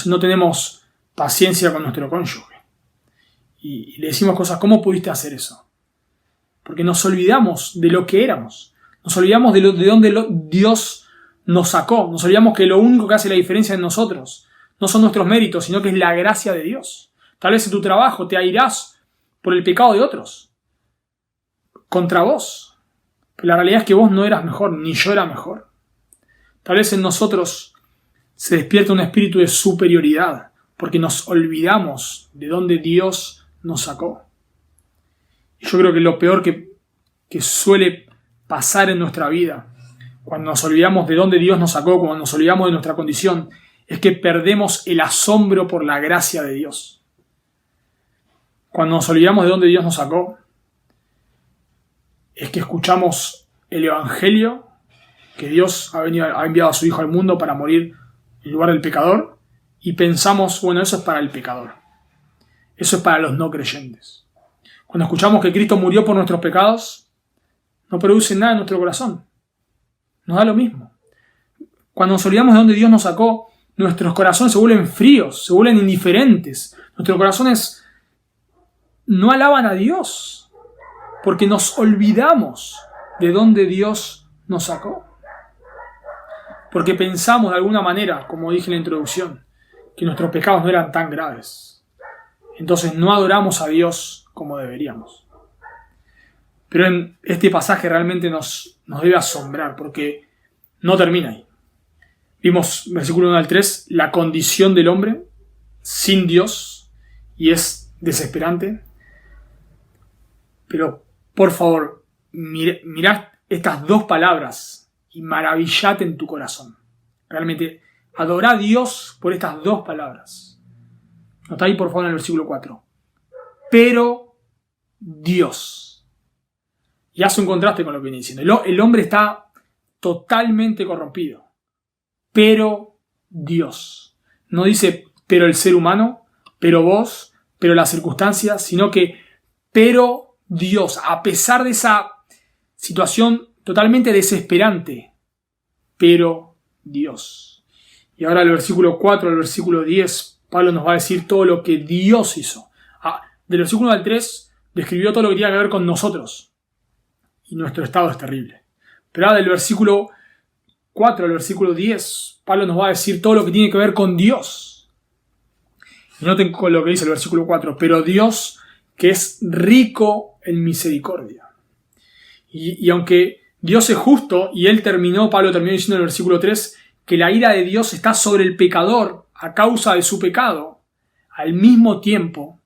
no tenemos paciencia con nuestro cónyuge. Y le decimos cosas: ¿cómo pudiste hacer eso? Porque nos olvidamos de lo que éramos. Nos olvidamos de dónde Dios nos sacó. Nos olvidamos que lo único que hace la diferencia en nosotros no son nuestros méritos, sino que es la gracia de Dios. Tal vez en tu trabajo te airás por el pecado de otros contra vos. Pero la realidad es que vos no eras mejor, ni yo era mejor. Tal vez en nosotros se despierta un espíritu de superioridad, porque nos olvidamos de dónde Dios nos sacó. Y yo creo que lo peor que suele pasar en nuestra vida, cuando nos olvidamos de dónde Dios nos sacó, cuando nos olvidamos de nuestra condición, es que perdemos el asombro por la gracia de Dios. Cuando nos olvidamos de dónde Dios nos sacó, es que escuchamos el Evangelio, que Dios ha enviado a su Hijo al mundo para morir en lugar del pecador, y pensamos, bueno, eso es para el pecador. Eso es para los no creyentes. Cuando escuchamos que Cristo murió por nuestros pecados, no produce nada en nuestro corazón. Nos da lo mismo. Cuando nos olvidamos de dónde Dios nos sacó, nuestros corazones se vuelven fríos, se vuelven indiferentes. Nuestros corazones no alaban a Dios, porque nos olvidamos de dónde Dios nos sacó. Porque pensamos de alguna manera, como dije en la introducción, que nuestros pecados no eran tan graves. Entonces no adoramos a Dios como deberíamos. Pero en este pasaje realmente nos debe asombrar, porque no termina ahí. Vimos, versículo 1 al 3, la condición del hombre sin Dios, y es desesperante. Pero, por favor, mirad estas dos palabras y maravillate en tu corazón. Realmente, adorá a Dios por estas dos palabras. Notá ahí, por favor, en el versículo 4. Pero Dios. Y hace un contraste con lo que viene diciendo. El hombre está totalmente corrompido. Pero Dios. No dice, pero el ser humano, pero vos, pero las circunstancias, sino que, pero Dios, a pesar de esa situación totalmente desesperante, pero Dios. Y ahora el versículo 4 al versículo 10, Pablo nos va a decir todo lo que Dios hizo. Del versículo 1 al 3 describió todo lo que tiene que ver con nosotros. Y nuestro estado es terrible. Pero ahora del versículo 4 al versículo 10, Pablo nos va a decir todo lo que tiene que ver con Dios. Y noten con lo que dice el versículo 4. Pero Dios, que es rico en misericordia. Y aunque Dios es justo, y Pablo terminó diciendo en el versículo 3, que la ira de Dios está sobre el pecador a causa de su pecado, al mismo tiempo,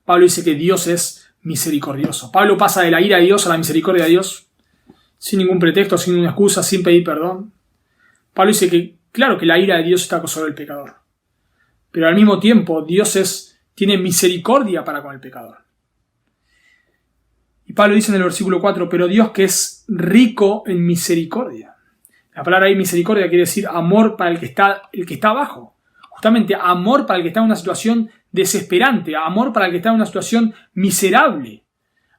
Pablo dice que Dios es misericordioso. Pablo pasa de la ira de Dios a la misericordia de Dios sin ningún pretexto, sin ninguna excusa, sin pedir perdón. Pablo dice que, claro que la ira de Dios está sobre el pecador, pero al mismo tiempo Dios tiene misericordia para con el pecador. Y Pablo dice en el versículo 4, pero Dios que es rico en misericordia. La palabra ahí misericordia quiere decir amor para el que está abajo. Justamente amor para el que está en una situación desesperante, amor para el que está en una situación miserable.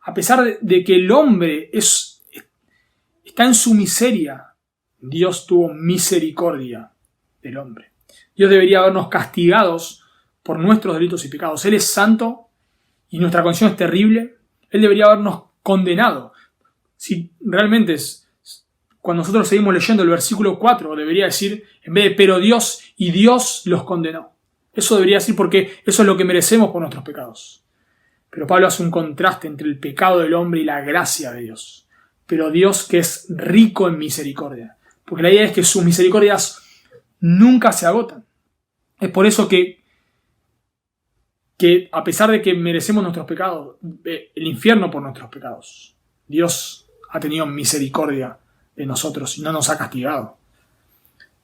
A pesar de que el hombre está en su miseria, Dios tuvo misericordia del hombre. Dios debería habernos castigados por nuestros delitos y pecados. Él es santo y nuestra condición es terrible. Él debería habernos condenado. Si realmente cuando nosotros seguimos leyendo el versículo 4, debería decir, en vez de pero Dios, y Dios los condenó. Eso debería decir porque eso es lo que merecemos por nuestros pecados. Pero Pablo hace un contraste entre el pecado del hombre y la gracia de Dios. Pero Dios que es rico en misericordia. Porque la idea es que sus misericordias nunca se agotan. Es por eso que a pesar de que merecemos nuestros pecados, el infierno por nuestros pecados, Dios ha tenido misericordia de nosotros y no nos ha castigado.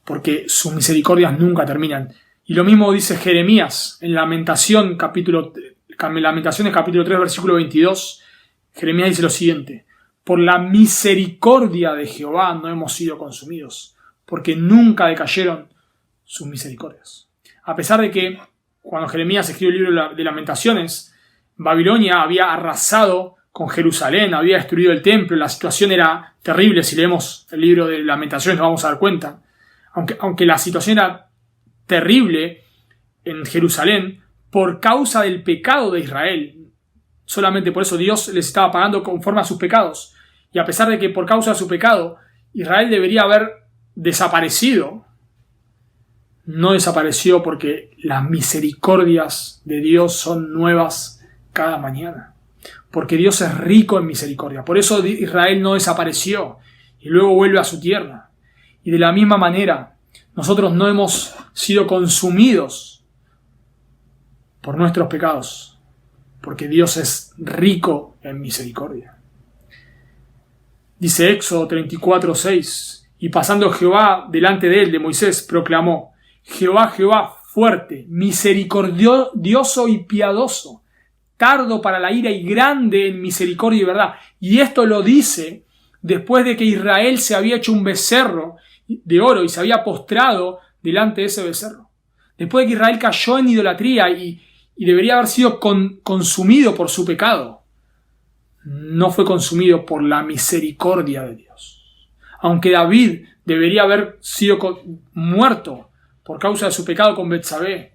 Porque sus misericordias nunca terminan. Y lo mismo dice Jeremías en Lamentaciones capítulo 3, versículo 22. Jeremías dice lo siguiente: por la misericordia de Jehová no hemos sido consumidos, porque nunca decayeron sus misericordias. A pesar de que cuando Jeremías escribió el libro de Lamentaciones, Babilonia había arrasado con Jerusalén, había destruido el templo, la situación era terrible. Si leemos el libro de Lamentaciones nos vamos a dar cuenta. Aunque la situación era terrible en Jerusalén por causa del pecado de Israel, solamente por eso Dios les estaba pagando conforme a sus pecados. Y a pesar de que por causa de su pecado Israel debería haber desaparecido, no desapareció porque las misericordias de Dios son nuevas cada mañana. Porque Dios es rico en misericordia. Por eso Israel no desapareció y luego vuelve a su tierra. Y de la misma manera, nosotros no hemos sido consumidos por nuestros pecados, porque Dios es rico en misericordia. Dice Éxodo 34:6, y pasando Jehová delante de él, de Moisés, proclamó: Jehová, Jehová, fuerte, misericordioso y piadoso, tardo para la ira y grande en misericordia y verdad. Y esto lo dice después de que Israel se había hecho un becerro de oro y se había postrado delante de ese becerro. Después de que Israel cayó en idolatría y debería haber sido consumido por su pecado, no fue consumido por la misericordia de Dios. Aunque David debería haber sido muerto por causa de su pecado con Betsabé,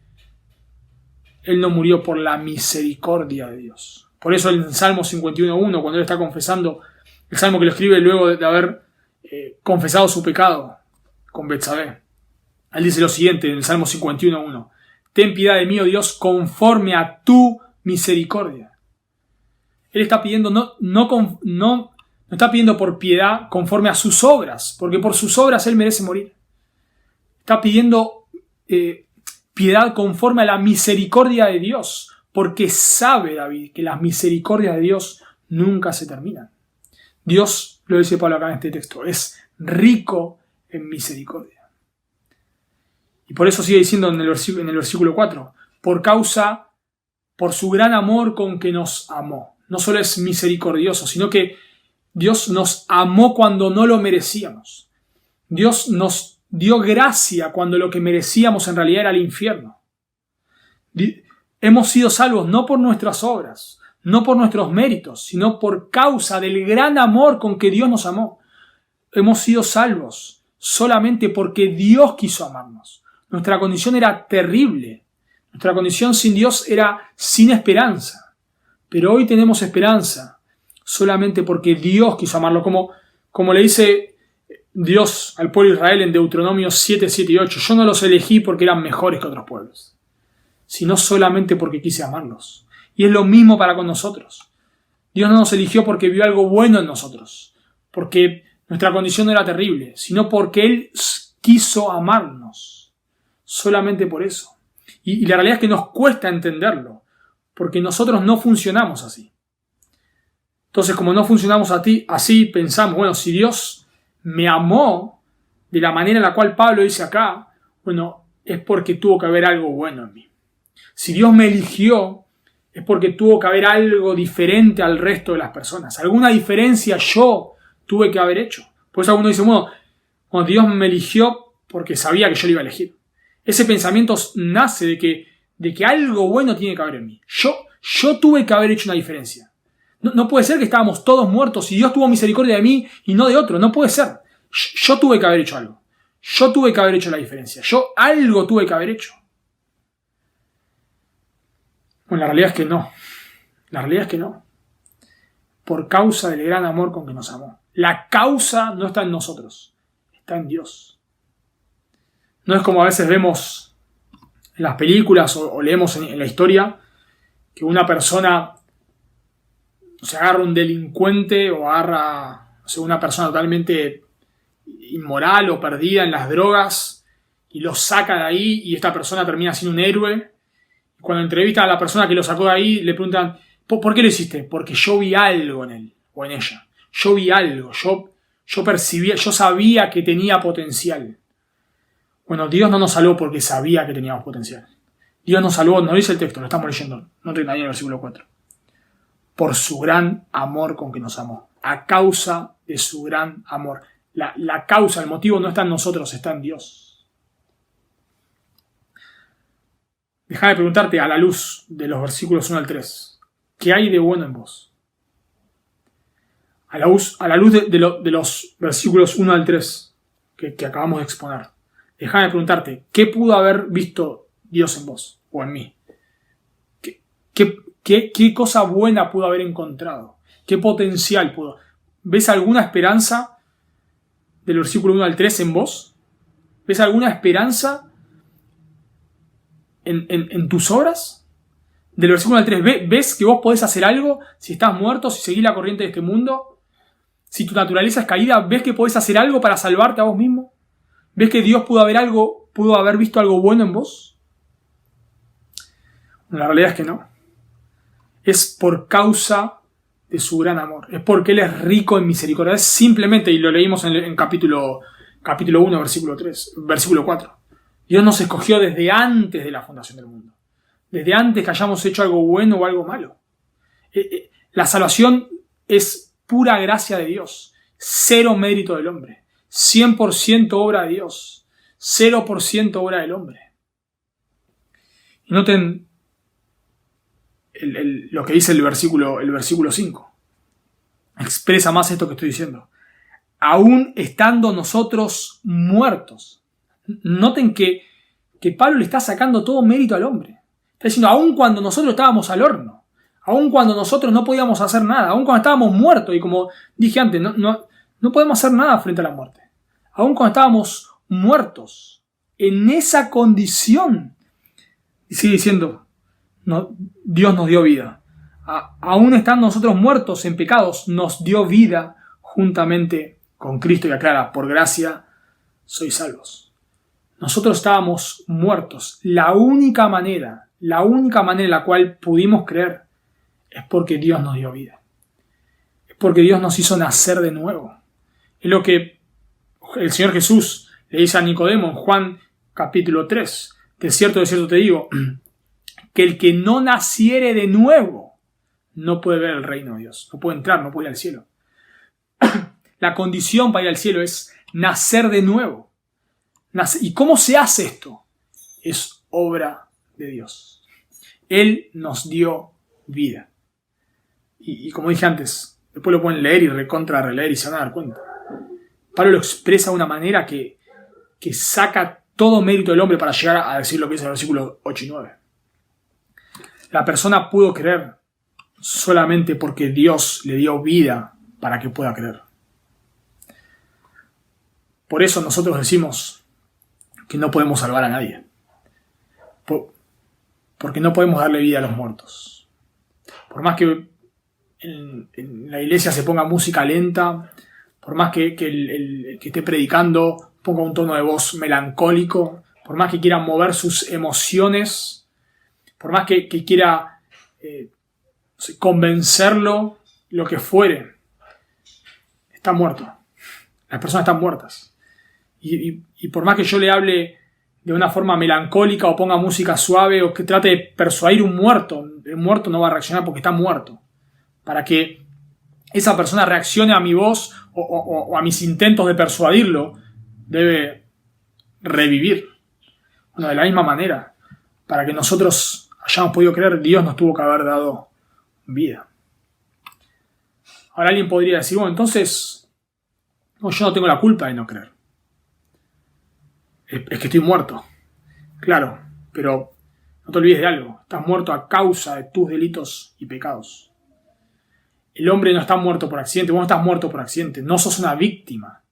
él no murió por la misericordia de Dios. Por eso en Salmo 51:1, cuando él está confesando, el salmo que lo escribe luego de haber confesado su pecado con Betsabé, él dice lo siguiente en el Salmo 51:1: ten piedad de mí, oh Dios, conforme a tu misericordia. Él está pidiendo, no está pidiendo por piedad conforme a sus obras, porque por sus obras él merece morir. Está pidiendo piedad conforme a la misericordia de Dios, porque sabe David que las misericordias de Dios nunca se terminan. Dios, lo dice Pablo acá en este texto, es rico en misericordia. Y por eso sigue diciendo en el versículo 4, por su gran amor con que nos amó. No solo es misericordioso, sino que Dios nos amó cuando no lo merecíamos. Dios nos dio gracia cuando lo que merecíamos en realidad era el infierno. Hemos sido salvos no por nuestras obras, no por nuestros méritos, sino por causa del gran amor con que Dios nos amó. Hemos sido salvos solamente porque Dios quiso amarnos. Nuestra condición era terrible. Nuestra condición sin Dios era sin esperanza. Pero hoy tenemos esperanza solamente porque Dios quiso amarlo. Como le dice Dios al pueblo de Israel en Deuteronomio 7, 7 y 8. Yo no los elegí porque eran mejores que otros pueblos, sino solamente porque quise amarlos. Y es lo mismo para con nosotros. Dios no nos eligió porque vio algo bueno en nosotros, porque nuestra condición no era terrible, sino porque Él quiso amarnos. Solamente por eso. Y la realidad es que nos cuesta entenderlo, porque nosotros no funcionamos así. Entonces, como no funcionamos así, pensamos, bueno, si Dios me amó de la manera en la cual Pablo dice acá, bueno, es porque tuvo que haber algo bueno en mí. Si Dios me eligió, es porque tuvo que haber algo diferente al resto de las personas. Alguna diferencia yo tuve que haber hecho. Por eso algunos dicen, bueno, Dios me eligió porque sabía que yo lo iba a elegir. Ese pensamiento nace de que algo bueno tiene que haber en mí. Yo tuve que haber hecho una diferencia. No puede ser que estábamos todos muertos y Dios tuvo misericordia de mí y no de otro. No puede ser. Yo tuve que haber hecho algo. Yo tuve que haber hecho la diferencia. Yo algo tuve que haber hecho. Bueno, la realidad es que no. La realidad es que no. Por causa del gran amor con que nos amó. La causa no está en nosotros. Está en Dios. No es como a veces vemos en las películas o leemos en la historia que una persona agarra un delincuente o agarra una persona totalmente inmoral o perdida en las drogas y lo saca de ahí y esta persona termina siendo un héroe. Cuando entrevistan a la persona que lo sacó de ahí, le preguntan, ¿por qué lo hiciste? Porque yo vi algo en él o en ella. Yo vi algo, yo percibía, yo sabía que tenía potencial. Bueno, Dios no nos salvó porque sabía que teníamos potencial. Dios nos salvó, no dice el texto, lo estamos leyendo, no te engañé en el versículo 4. Por su gran amor con que nos amó. A causa de su gran amor. La causa, el motivo no está en nosotros, está en Dios. Déjame preguntarte a la luz de los versículos 1 al 3. ¿Qué hay de bueno en vos? A la luz de los versículos 1 al 3 que acabamos de exponer. Déjame preguntarte, ¿qué pudo haber visto Dios en vos o en mí? ¿Qué cosa buena pudo haber encontrado? ¿Qué potencial pudo? ¿Ves alguna esperanza del versículo 1 al 3 en vos? ¿Ves alguna esperanza en tus obras? Del versículo 1 al 3, ¿ves que vos podés hacer algo si estás muerto, si seguís la corriente de este mundo? Si tu naturaleza es caída, ¿ves que podés hacer algo para salvarte a vos mismo? ¿Ves que Dios pudo haber visto algo bueno en vos? La realidad es que no. Es por causa de su gran amor. Es porque Él es rico en misericordia. Es simplemente, y lo leímos en capítulo 1, versículo 4. Dios nos escogió desde antes de la fundación del mundo. Desde antes que hayamos hecho algo bueno o algo malo. La salvación es pura gracia de Dios. Cero mérito del hombre. 100% obra de Dios. 0% obra del hombre. Y noten lo que dice el versículo 5. Expresa más esto que estoy diciendo. Aún estando nosotros muertos. Noten que Pablo le está sacando todo mérito al hombre. Está diciendo, aún cuando nosotros estábamos al horno, aún cuando nosotros no podíamos hacer nada, aún cuando estábamos muertos, y como dije antes, no podemos hacer nada frente a la muerte. Aún cuando estábamos muertos, en esa condición, y sigue diciendo, Dios nos dio vida. Aún estando nosotros muertos en pecados, nos dio vida juntamente con Cristo, y aclara, por gracia sois salvos. Nosotros estábamos muertos. La única manera en la cual pudimos creer es porque Dios nos dio vida. Es porque Dios nos hizo nacer de nuevo. Es lo que el Señor Jesús le dice a Nicodemo en Juan capítulo 3. De cierto te digo, que el que no naciere de nuevo no puede ver el reino de Dios. No puede entrar, no puede ir al cielo. La condición para ir al cielo es nacer de nuevo. ¿Y cómo se hace esto? Es obra de Dios. Él nos dio vida. Y como dije antes, después lo pueden leer y releer y se van a dar cuenta. Pablo lo expresa de una manera que saca todo mérito del hombre para llegar a decir lo que dice en el versículo 8 y 9. La persona pudo creer solamente porque Dios le dio vida para que pueda creer. Por eso nosotros decimos que no podemos salvar a nadie. Porque no podemos darle vida a los muertos. Por más que en la iglesia se ponga música lenta, por más que el que esté predicando ponga un tono de voz melancólico, por más que quiera mover sus emociones, por más que quiera convencerlo, lo que fuere, está muerto. Las personas están muertas. Y por más que yo le hable de una forma melancólica o ponga música suave o que trate de persuadir un muerto no va a reaccionar porque está muerto. Para que esa persona reaccione a mi voz o a mis intentos de persuadirlo, debe revivir. Bueno, de la misma manera, para que nosotros hayamos podido creer, Dios nos tuvo que haber dado vida. Ahora alguien podría decir, bueno, entonces yo no tengo la culpa de no creer. Es que estoy muerto. Claro, pero no te olvides de algo. Estás muerto a causa de tus delitos y pecados. El hombre no está muerto por accidente. Vos no estás muerto por accidente. No sos una víctima,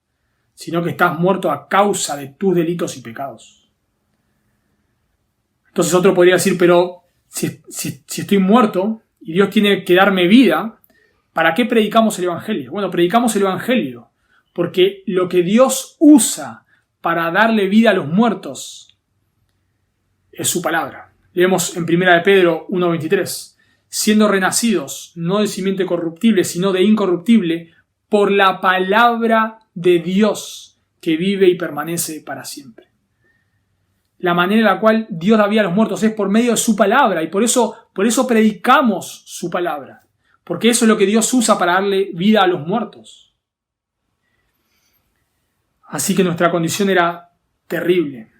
sino que estás muerto a causa de tus delitos y pecados. Entonces otro podría decir, pero si estoy muerto y Dios tiene que darme vida, ¿para qué predicamos el Evangelio? Bueno, predicamos el Evangelio porque lo que Dios usa para darle vida a los muertos es su palabra. Leemos en 1 de Pedro 1:23, siendo renacidos, no de simiente corruptible, sino de incorruptible, por la palabra de Dios que vive y permanece para siempre. La manera en la cual Dios da vida a los muertos es por medio de su palabra, y por eso predicamos su palabra, porque eso es lo que Dios usa para darle vida a los muertos. Así que nuestra condición era terrible,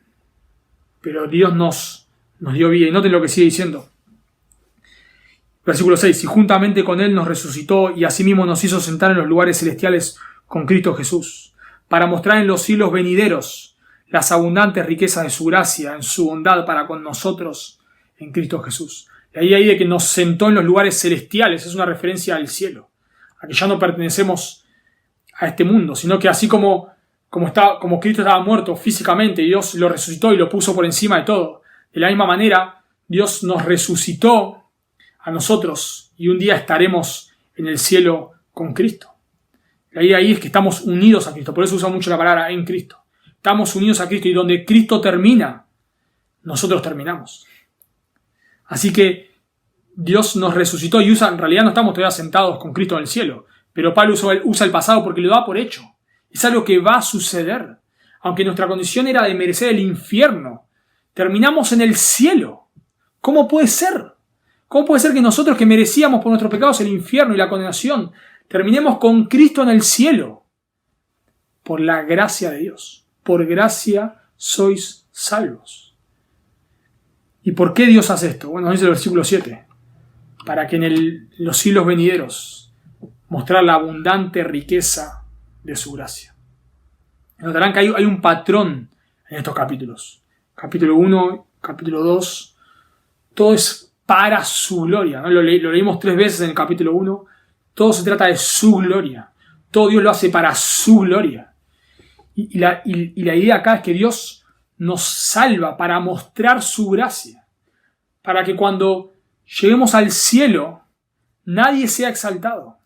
pero Dios nos dio vida. Y noten lo que sigue diciendo. Versículo 6. Y juntamente con Él nos resucitó y asimismo nos hizo sentar en los lugares celestiales con Cristo Jesús, para mostrar en los siglos venideros las abundantes riquezas de su gracia, en su bondad para con nosotros en Cristo Jesús. Y ahí de que nos sentó en los lugares celestiales, es una referencia al cielo, a que ya no pertenecemos a este mundo, sino que así como Cristo estaba muerto físicamente, Dios lo resucitó y lo puso por encima de todo. De la misma manera, Dios nos resucitó a nosotros y un día estaremos en el cielo con Cristo. Y ahí es que estamos unidos a Cristo. Por eso usa mucho la palabra en Cristo. Estamos unidos a Cristo y donde Cristo termina, nosotros terminamos. Así que Dios nos resucitó y en realidad no estamos todavía sentados con Cristo en el cielo. Pero Pablo usa el pasado porque lo da por hecho. Es algo que va a suceder. Aunque nuestra condición era de merecer el infierno, terminamos en el cielo. ¿Cómo puede ser? ¿Cómo puede ser que nosotros que merecíamos por nuestros pecados el infierno y la condenación, terminemos con Cristo en el cielo? Por la gracia de Dios. Por gracia sois salvos. ¿Y por qué Dios hace esto? Bueno, dice el versículo 7. Para que en los siglos venideros mostrar la abundante riqueza de su gracia. Notarán que hay un patrón en estos capítulos. Capítulo 1, capítulo 2, todo es para su gloria, ¿no? Lo leímos 3 veces en el capítulo 1. Todo se trata de su gloria. Todo Dios lo hace para su gloria. Y la idea acá es que Dios nos salva para mostrar su gracia. Para que cuando lleguemos al cielo, nadie sea exaltado.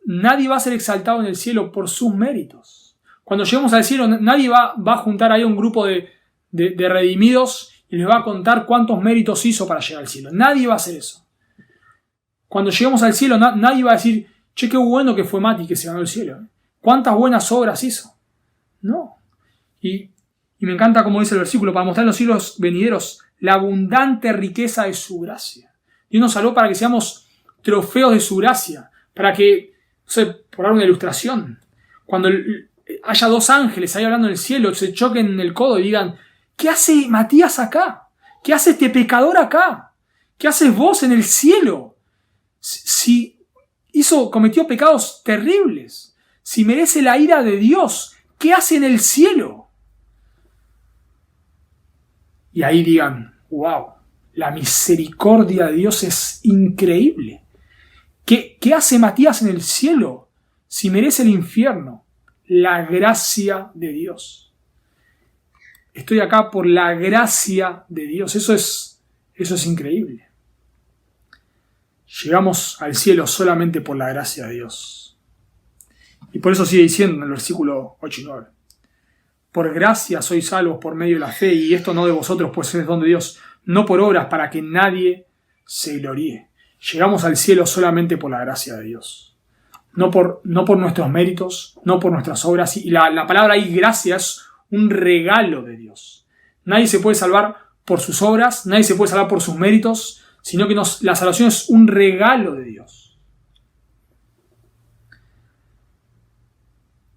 Nadie va a ser exaltado en el cielo por sus méritos. Cuando lleguemos al cielo, nadie va a juntar ahí un grupo de redimidos y les va a contar cuántos méritos hizo para llegar al cielo. Nadie va a hacer eso. Cuando lleguemos al cielo, nadie va a decir, che, qué bueno que fue Mati que se ganó el cielo. ¿Cuántas buenas obras hizo? No. Y me encanta como dice el versículo, para mostrar en los siglos venideros la abundante riqueza de su gracia. Dios nos salvó para que seamos trofeos de su gracia, para que, no sé, por dar una ilustración, cuando haya 2 ángeles ahí hablando en el cielo, se choquen en el codo y digan, ¿qué hace Matías acá? ¿Qué hace este pecador acá? ¿Qué haces vos en el cielo? Si cometió pecados terribles, si merece la ira de Dios, ¿qué hace en el cielo? Y ahí digan, wow, la misericordia de Dios es increíble. ¿Qué hace Matías en el cielo si merece el infierno? La gracia de Dios. Estoy acá por la gracia de Dios. Eso es increíble. Llegamos al cielo solamente por la gracia de Dios. Y por eso sigue diciendo en el versículo 8 y 9. por gracia sois salvos por medio de la fe, y esto no de vosotros, pues es don de Dios, no por obras, para que nadie se gloríe. Llegamos al cielo solamente por la gracia de Dios. No por nuestros méritos, no por nuestras obras. Y la palabra ahí, gracia, es un regalo de Dios. Nadie se puede salvar por sus obras, nadie se puede salvar por sus méritos, sino que la salvación es un regalo de Dios.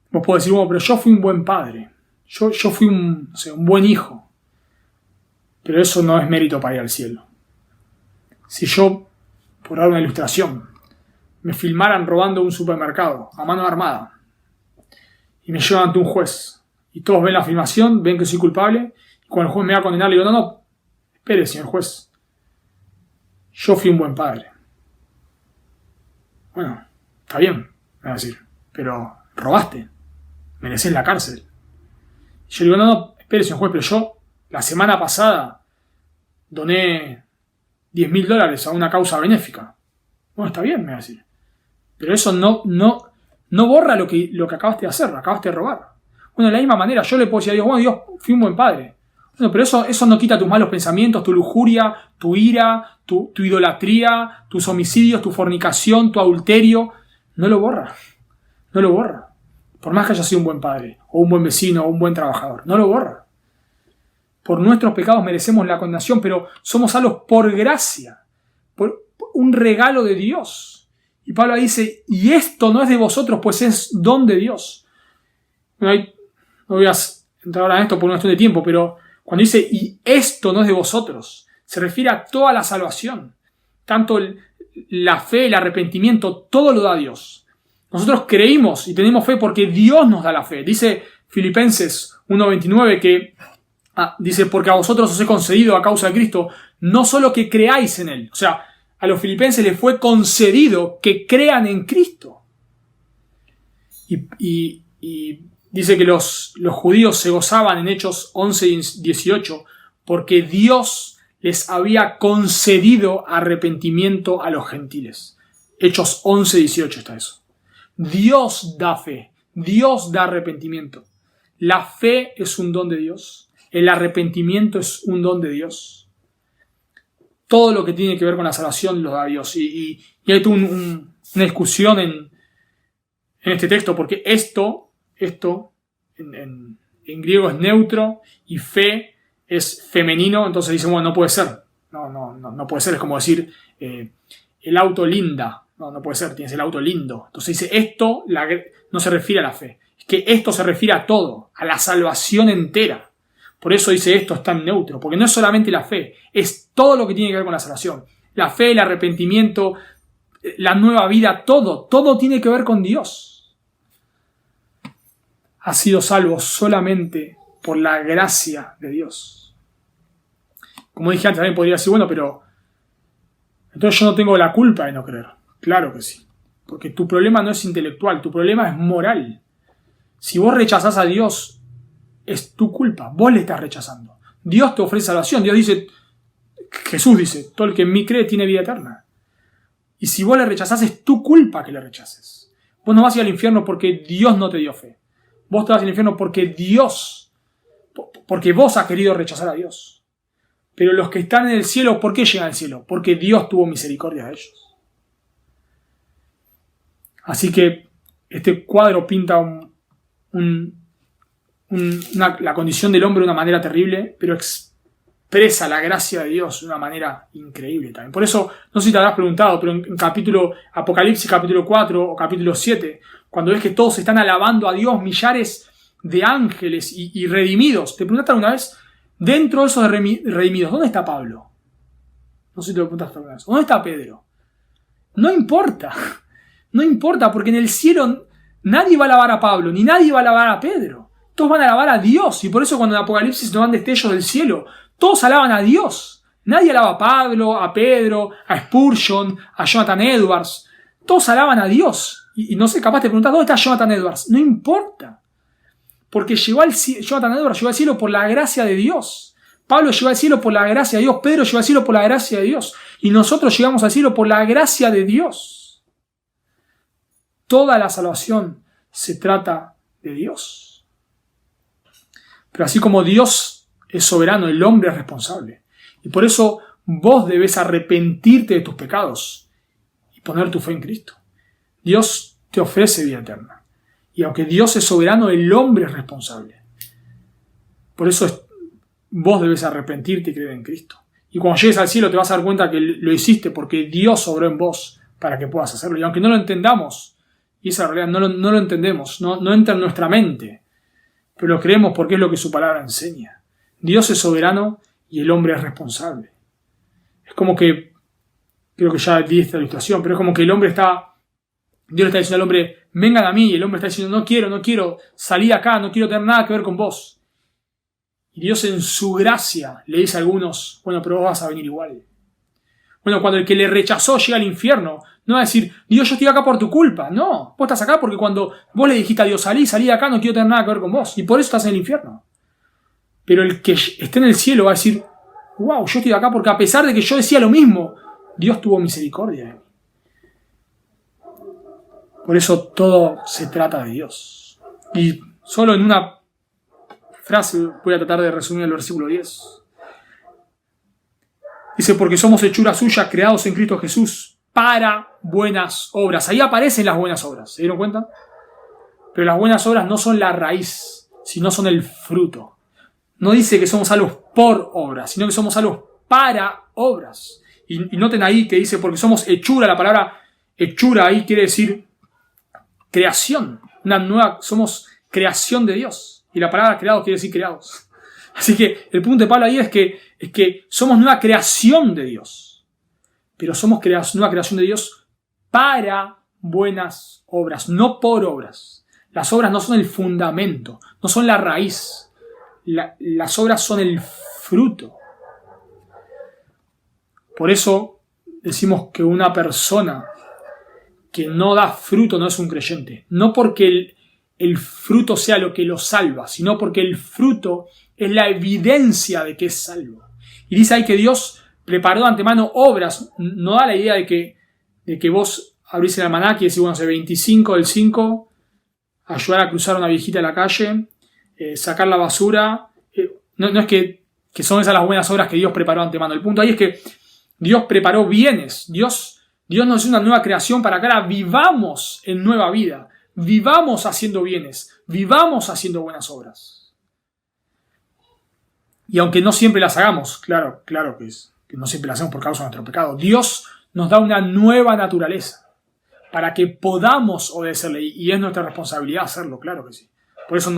Vos podés decir, bueno, pero yo fui un buen padre, yo fui un buen hijo, pero eso no es mérito para ir al cielo. Si yo, por dar una ilustración, me filmaran robando un supermercado a mano armada y me llevan ante un juez y todos ven la filmación, ven que soy culpable, y cuando el juez me va a condenar le digo, no, espere, señor juez, yo fui un buen padre. Bueno, está bien, me va a decir, pero robaste, mereces la cárcel. Y yo le digo, no, espere, señor juez, pero yo la semana pasada doné $10.000 a una causa benéfica. Bueno, está bien, me va a decir, pero eso no borra lo que acabaste de hacer, acabaste de robar. Bueno, de la misma manera, yo le puedo decir a Dios, bueno, Dios, fui un buen padre. Bueno, pero eso no quita tus malos pensamientos, tu lujuria, tu ira, tu idolatría, tus homicidios, tu fornicación, tu adulterio. No lo borra. No lo borra. Por más que haya sido un buen padre, o un buen vecino, o un buen trabajador. No lo borra. Por nuestros pecados merecemos la condenación, pero somos salvos por gracia, por un regalo de Dios. Y Pablo dice, y esto no es de vosotros, pues es don de Dios. No voy a entrar ahora en esto por una cuestión de tiempo, pero cuando dice, y esto no es de vosotros, se refiere a toda la salvación. Tanto la fe, el arrepentimiento, todo lo da Dios. Nosotros creímos y tenemos fe porque Dios nos da la fe. Dice Filipenses 1:29 que dice, porque a vosotros os he concedido a causa de Cristo, no solo que creáis en Él. O sea, a los filipenses les fue concedido que crean en Cristo. Y dice que los judíos se gozaban en Hechos 11 y 18 porque Dios les había concedido arrepentimiento a los gentiles. Hechos 11, 18 está eso. Dios da fe, Dios da arrepentimiento. La fe es un don de Dios, el arrepentimiento es un don de Dios. Todo lo que tiene que ver con la salvación lo da Dios. Y hay una discusión en este texto, porque esto en griego es neutro y fe es femenino, entonces dice, bueno, no puede ser. No puede ser, es como decir el auto linda. No puede ser, tienes el auto lindo. Entonces dice, esto no se refiere a la fe. Es que esto se refiere a todo, a la salvación entera. Por eso dice esto es tan neutro, porque no es solamente la fe, es todo lo que tiene que ver con la salvación. La fe, el arrepentimiento, la nueva vida, todo tiene que ver con Dios. Ha sido salvo solamente por la gracia de Dios. Como dije antes, también podría decir, bueno, pero entonces yo no tengo la culpa de no creer. Claro que sí, porque tu problema no es intelectual, tu problema es moral. Si vos rechazás a Dios, es tu culpa, vos le estás rechazando. Dios te ofrece salvación, Jesús dice, todo el que en mí cree tiene vida eterna. Y si vos le rechazás, es tu culpa que le rechaces. Vos no vas a ir al infierno porque Dios no te dio fe. Vos te vas al infierno porque vos has querido rechazar a Dios. Pero los que están en el cielo, ¿por qué llegan al cielo? Porque Dios tuvo misericordia de ellos. Así que este cuadro pinta la condición del hombre de una manera terrible, pero expresa la gracia de Dios de una manera increíble también. Por eso, no sé si te habrás preguntado, pero en Apocalipsis capítulo 4 o capítulo 7, cuando ves que todos están alabando a Dios, millares de ángeles y redimidos, te preguntaste alguna vez, dentro de esos redimidos, ¿dónde está Pablo? No sé si te lo preguntaste alguna vez. ¿Dónde está Pedro? No importa. No importa, porque en el cielo nadie va a alabar a Pablo, ni nadie va a alabar a Pedro. Todos van a alabar a Dios. Y por eso cuando en Apocalipsis nos dan destellos del cielo, todos alaban a Dios. Nadie alaba a Pablo, a Pedro, a Spurgeon, a Jonathan Edwards. Todos alaban a Dios. Y no sé, capaz te preguntas, ¿dónde está Jonathan Edwards? No importa. Porque Jonathan Edwards llegó al cielo por la gracia de Dios. Pablo llegó al cielo por la gracia de Dios. Pedro llegó al cielo por la gracia de Dios. Y nosotros llegamos al cielo por la gracia de Dios. Toda la salvación se trata de Dios. Pero así como Dios es soberano, el hombre es responsable. Y por eso vos debes arrepentirte de tus pecados y poner tu fe en Cristo. Dios te ofrece vida eterna. Y aunque Dios es soberano, el hombre es responsable. Por eso vos debes arrepentirte y creer en Cristo. Y cuando llegues al cielo te vas a dar cuenta que lo hiciste porque Dios obró en vos para que puedas hacerlo. Y aunque no lo entendamos, y esa realidad no lo entendemos, no entra en nuestra mente, pero lo creemos porque es lo que su palabra enseña. Dios es soberano y el hombre es responsable. Es como que, creo que ya di esta ilustración, pero es como que Dios le está diciendo al hombre, vengan a mí, y el hombre está diciendo, no quiero, salí acá, no quiero tener nada que ver con vos. Y Dios en su gracia le dice a algunos, bueno, pero vos vas a venir igual. Bueno, cuando el que le rechazó llega al infierno, no va a decir, Dios, yo estoy acá por tu culpa. No, vos estás acá porque cuando vos le dijiste a Dios, salí de acá, no quiero tener nada que ver con vos. Y por eso estás en el infierno. Pero el que esté en el cielo va a decir, wow, yo estoy acá porque a pesar de que yo decía lo mismo, Dios tuvo misericordia de mí. Por eso todo se trata de Dios. Y solo en una frase voy a tratar de resumir el versículo 10. Dice, porque somos hechura suya, creados en Cristo Jesús, para buenas obras. Ahí aparecen las buenas obras, ¿se dieron cuenta? Pero las buenas obras no son la raíz, sino son el fruto. No dice que somos salvos por obras, sino que somos salvos para obras. Y noten ahí que dice, porque somos hechura, la palabra hechura ahí quiere decir creación. Somos creación de Dios. Y la palabra creado quiere decir creados. Así que el punto de Pablo ahí es que somos nueva creación de Dios. Pero somos nueva creación de Dios para buenas obras, no por obras. Las obras no son el fundamento, no son la raíz. Las obras son el fruto. Por eso decimos que una persona que no da fruto no es un creyente. No porque el fruto sea lo que lo salva, sino porque el fruto es la evidencia de que es salvo. Y dice ahí que Dios preparó de antemano obras. No da la idea de que vos abrís el almanaque y decís, bueno, 25 del 5, ayudar a cruzar a una viejita en la calle, sacar la basura. No es que son esas las buenas obras que Dios preparó de antemano. El punto ahí es que Dios preparó bienes. Dios nos hizo una nueva creación para que ahora vivamos en nueva vida. Vivamos haciendo bienes, vivamos haciendo buenas obras. Y aunque no siempre las hagamos, claro que no siempre las hacemos por causa de nuestro pecado, Dios nos da una nueva naturaleza para que podamos obedecerle. Y es nuestra responsabilidad hacerlo, claro que sí. Por eso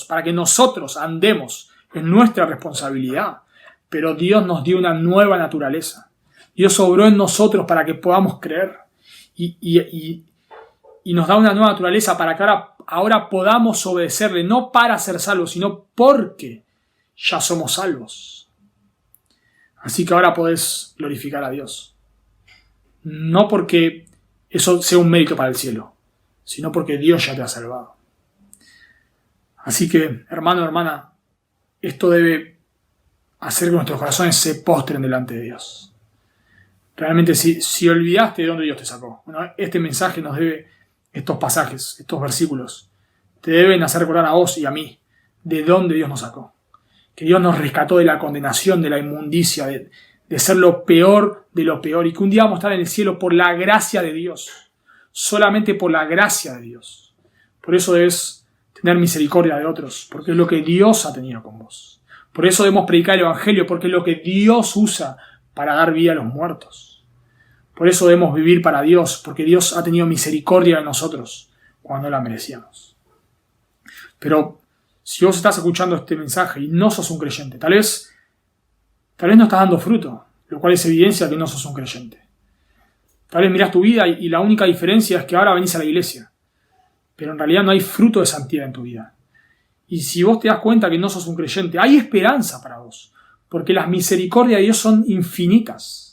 para que nosotros andemos en nuestra responsabilidad. Pero Dios nos dio una nueva naturaleza. Dios obró en nosotros para que podamos creer. Y nos da una nueva naturaleza para que ahora podamos obedecerle, no para ser salvos, sino porque ya somos salvos. Así que ahora podés glorificar a Dios. No porque eso sea un mérito para el cielo, sino porque Dios ya te ha salvado. Así que, hermano, hermana, esto debe hacer que nuestros corazones se postren delante de Dios. Realmente, si olvidaste de dónde Dios te sacó, bueno, este mensaje nos debe... Estos pasajes, estos versículos, te deben hacer recordar a vos y a mí de dónde Dios nos sacó. Que Dios nos rescató de la condenación, de la inmundicia, de ser lo peor de lo peor. Y que un día vamos a estar en el cielo por la gracia de Dios. Solamente por la gracia de Dios. Por eso debes tener misericordia de otros, porque es lo que Dios ha tenido con vos. Por eso debemos predicar el Evangelio, porque es lo que Dios usa para dar vida a los muertos. Por eso debemos vivir para Dios, porque Dios ha tenido misericordia de nosotros cuando la merecíamos. Pero si vos estás escuchando este mensaje y no sos un creyente, tal vez no estás dando fruto, lo cual es evidencia que no sos un creyente. Tal vez mirás tu vida y la única diferencia es que ahora venís a la iglesia, pero en realidad no hay fruto de santidad en tu vida. Y si vos te das cuenta que no sos un creyente, hay esperanza para vos, porque las misericordias de Dios son infinitas.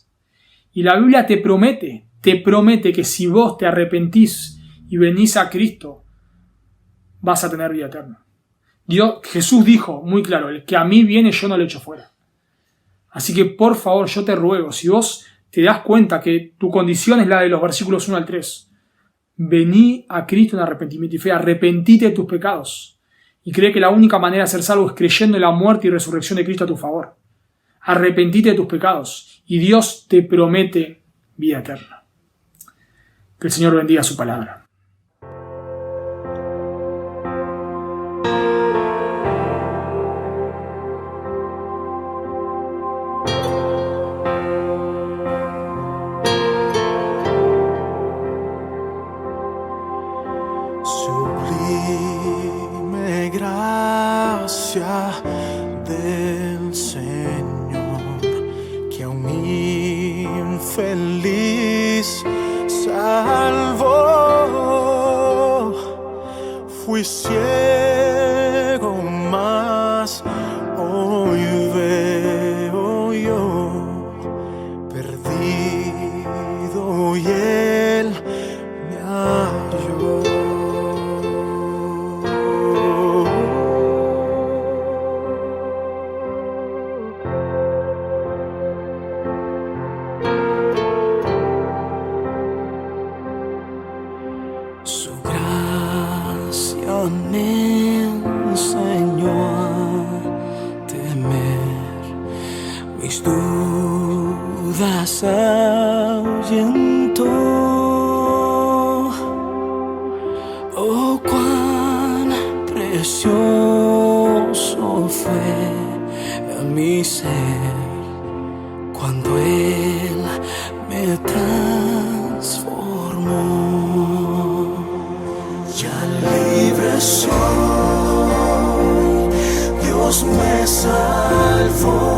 Y la Biblia te promete que si vos te arrepentís y venís a Cristo, vas a tener vida eterna. Jesús dijo muy claro, el que a mí viene yo no le echo fuera. Así que por favor yo te ruego, si vos te das cuenta que tu condición es la de los versículos 1 al 3, vení a Cristo en arrepentimiento y fe, arrepentite de tus pecados y cree que la única manera de ser salvo es creyendo en la muerte y resurrección de Cristo a tu favor. Arrepentite de tus pecados y Dios te promete vida eterna. Que el Señor bendiga su palabra. Sublime gracia del Señor, que a un infeliz salvó. Fui ciego, mas hoy veo yo, perdido y Él me halló. Su gracia me enseñó a temer, mis dudas ahuyentó. Oh, cuán precioso fue mi ser cuando Él me transformó. Ya libre soy, Dios me salvó.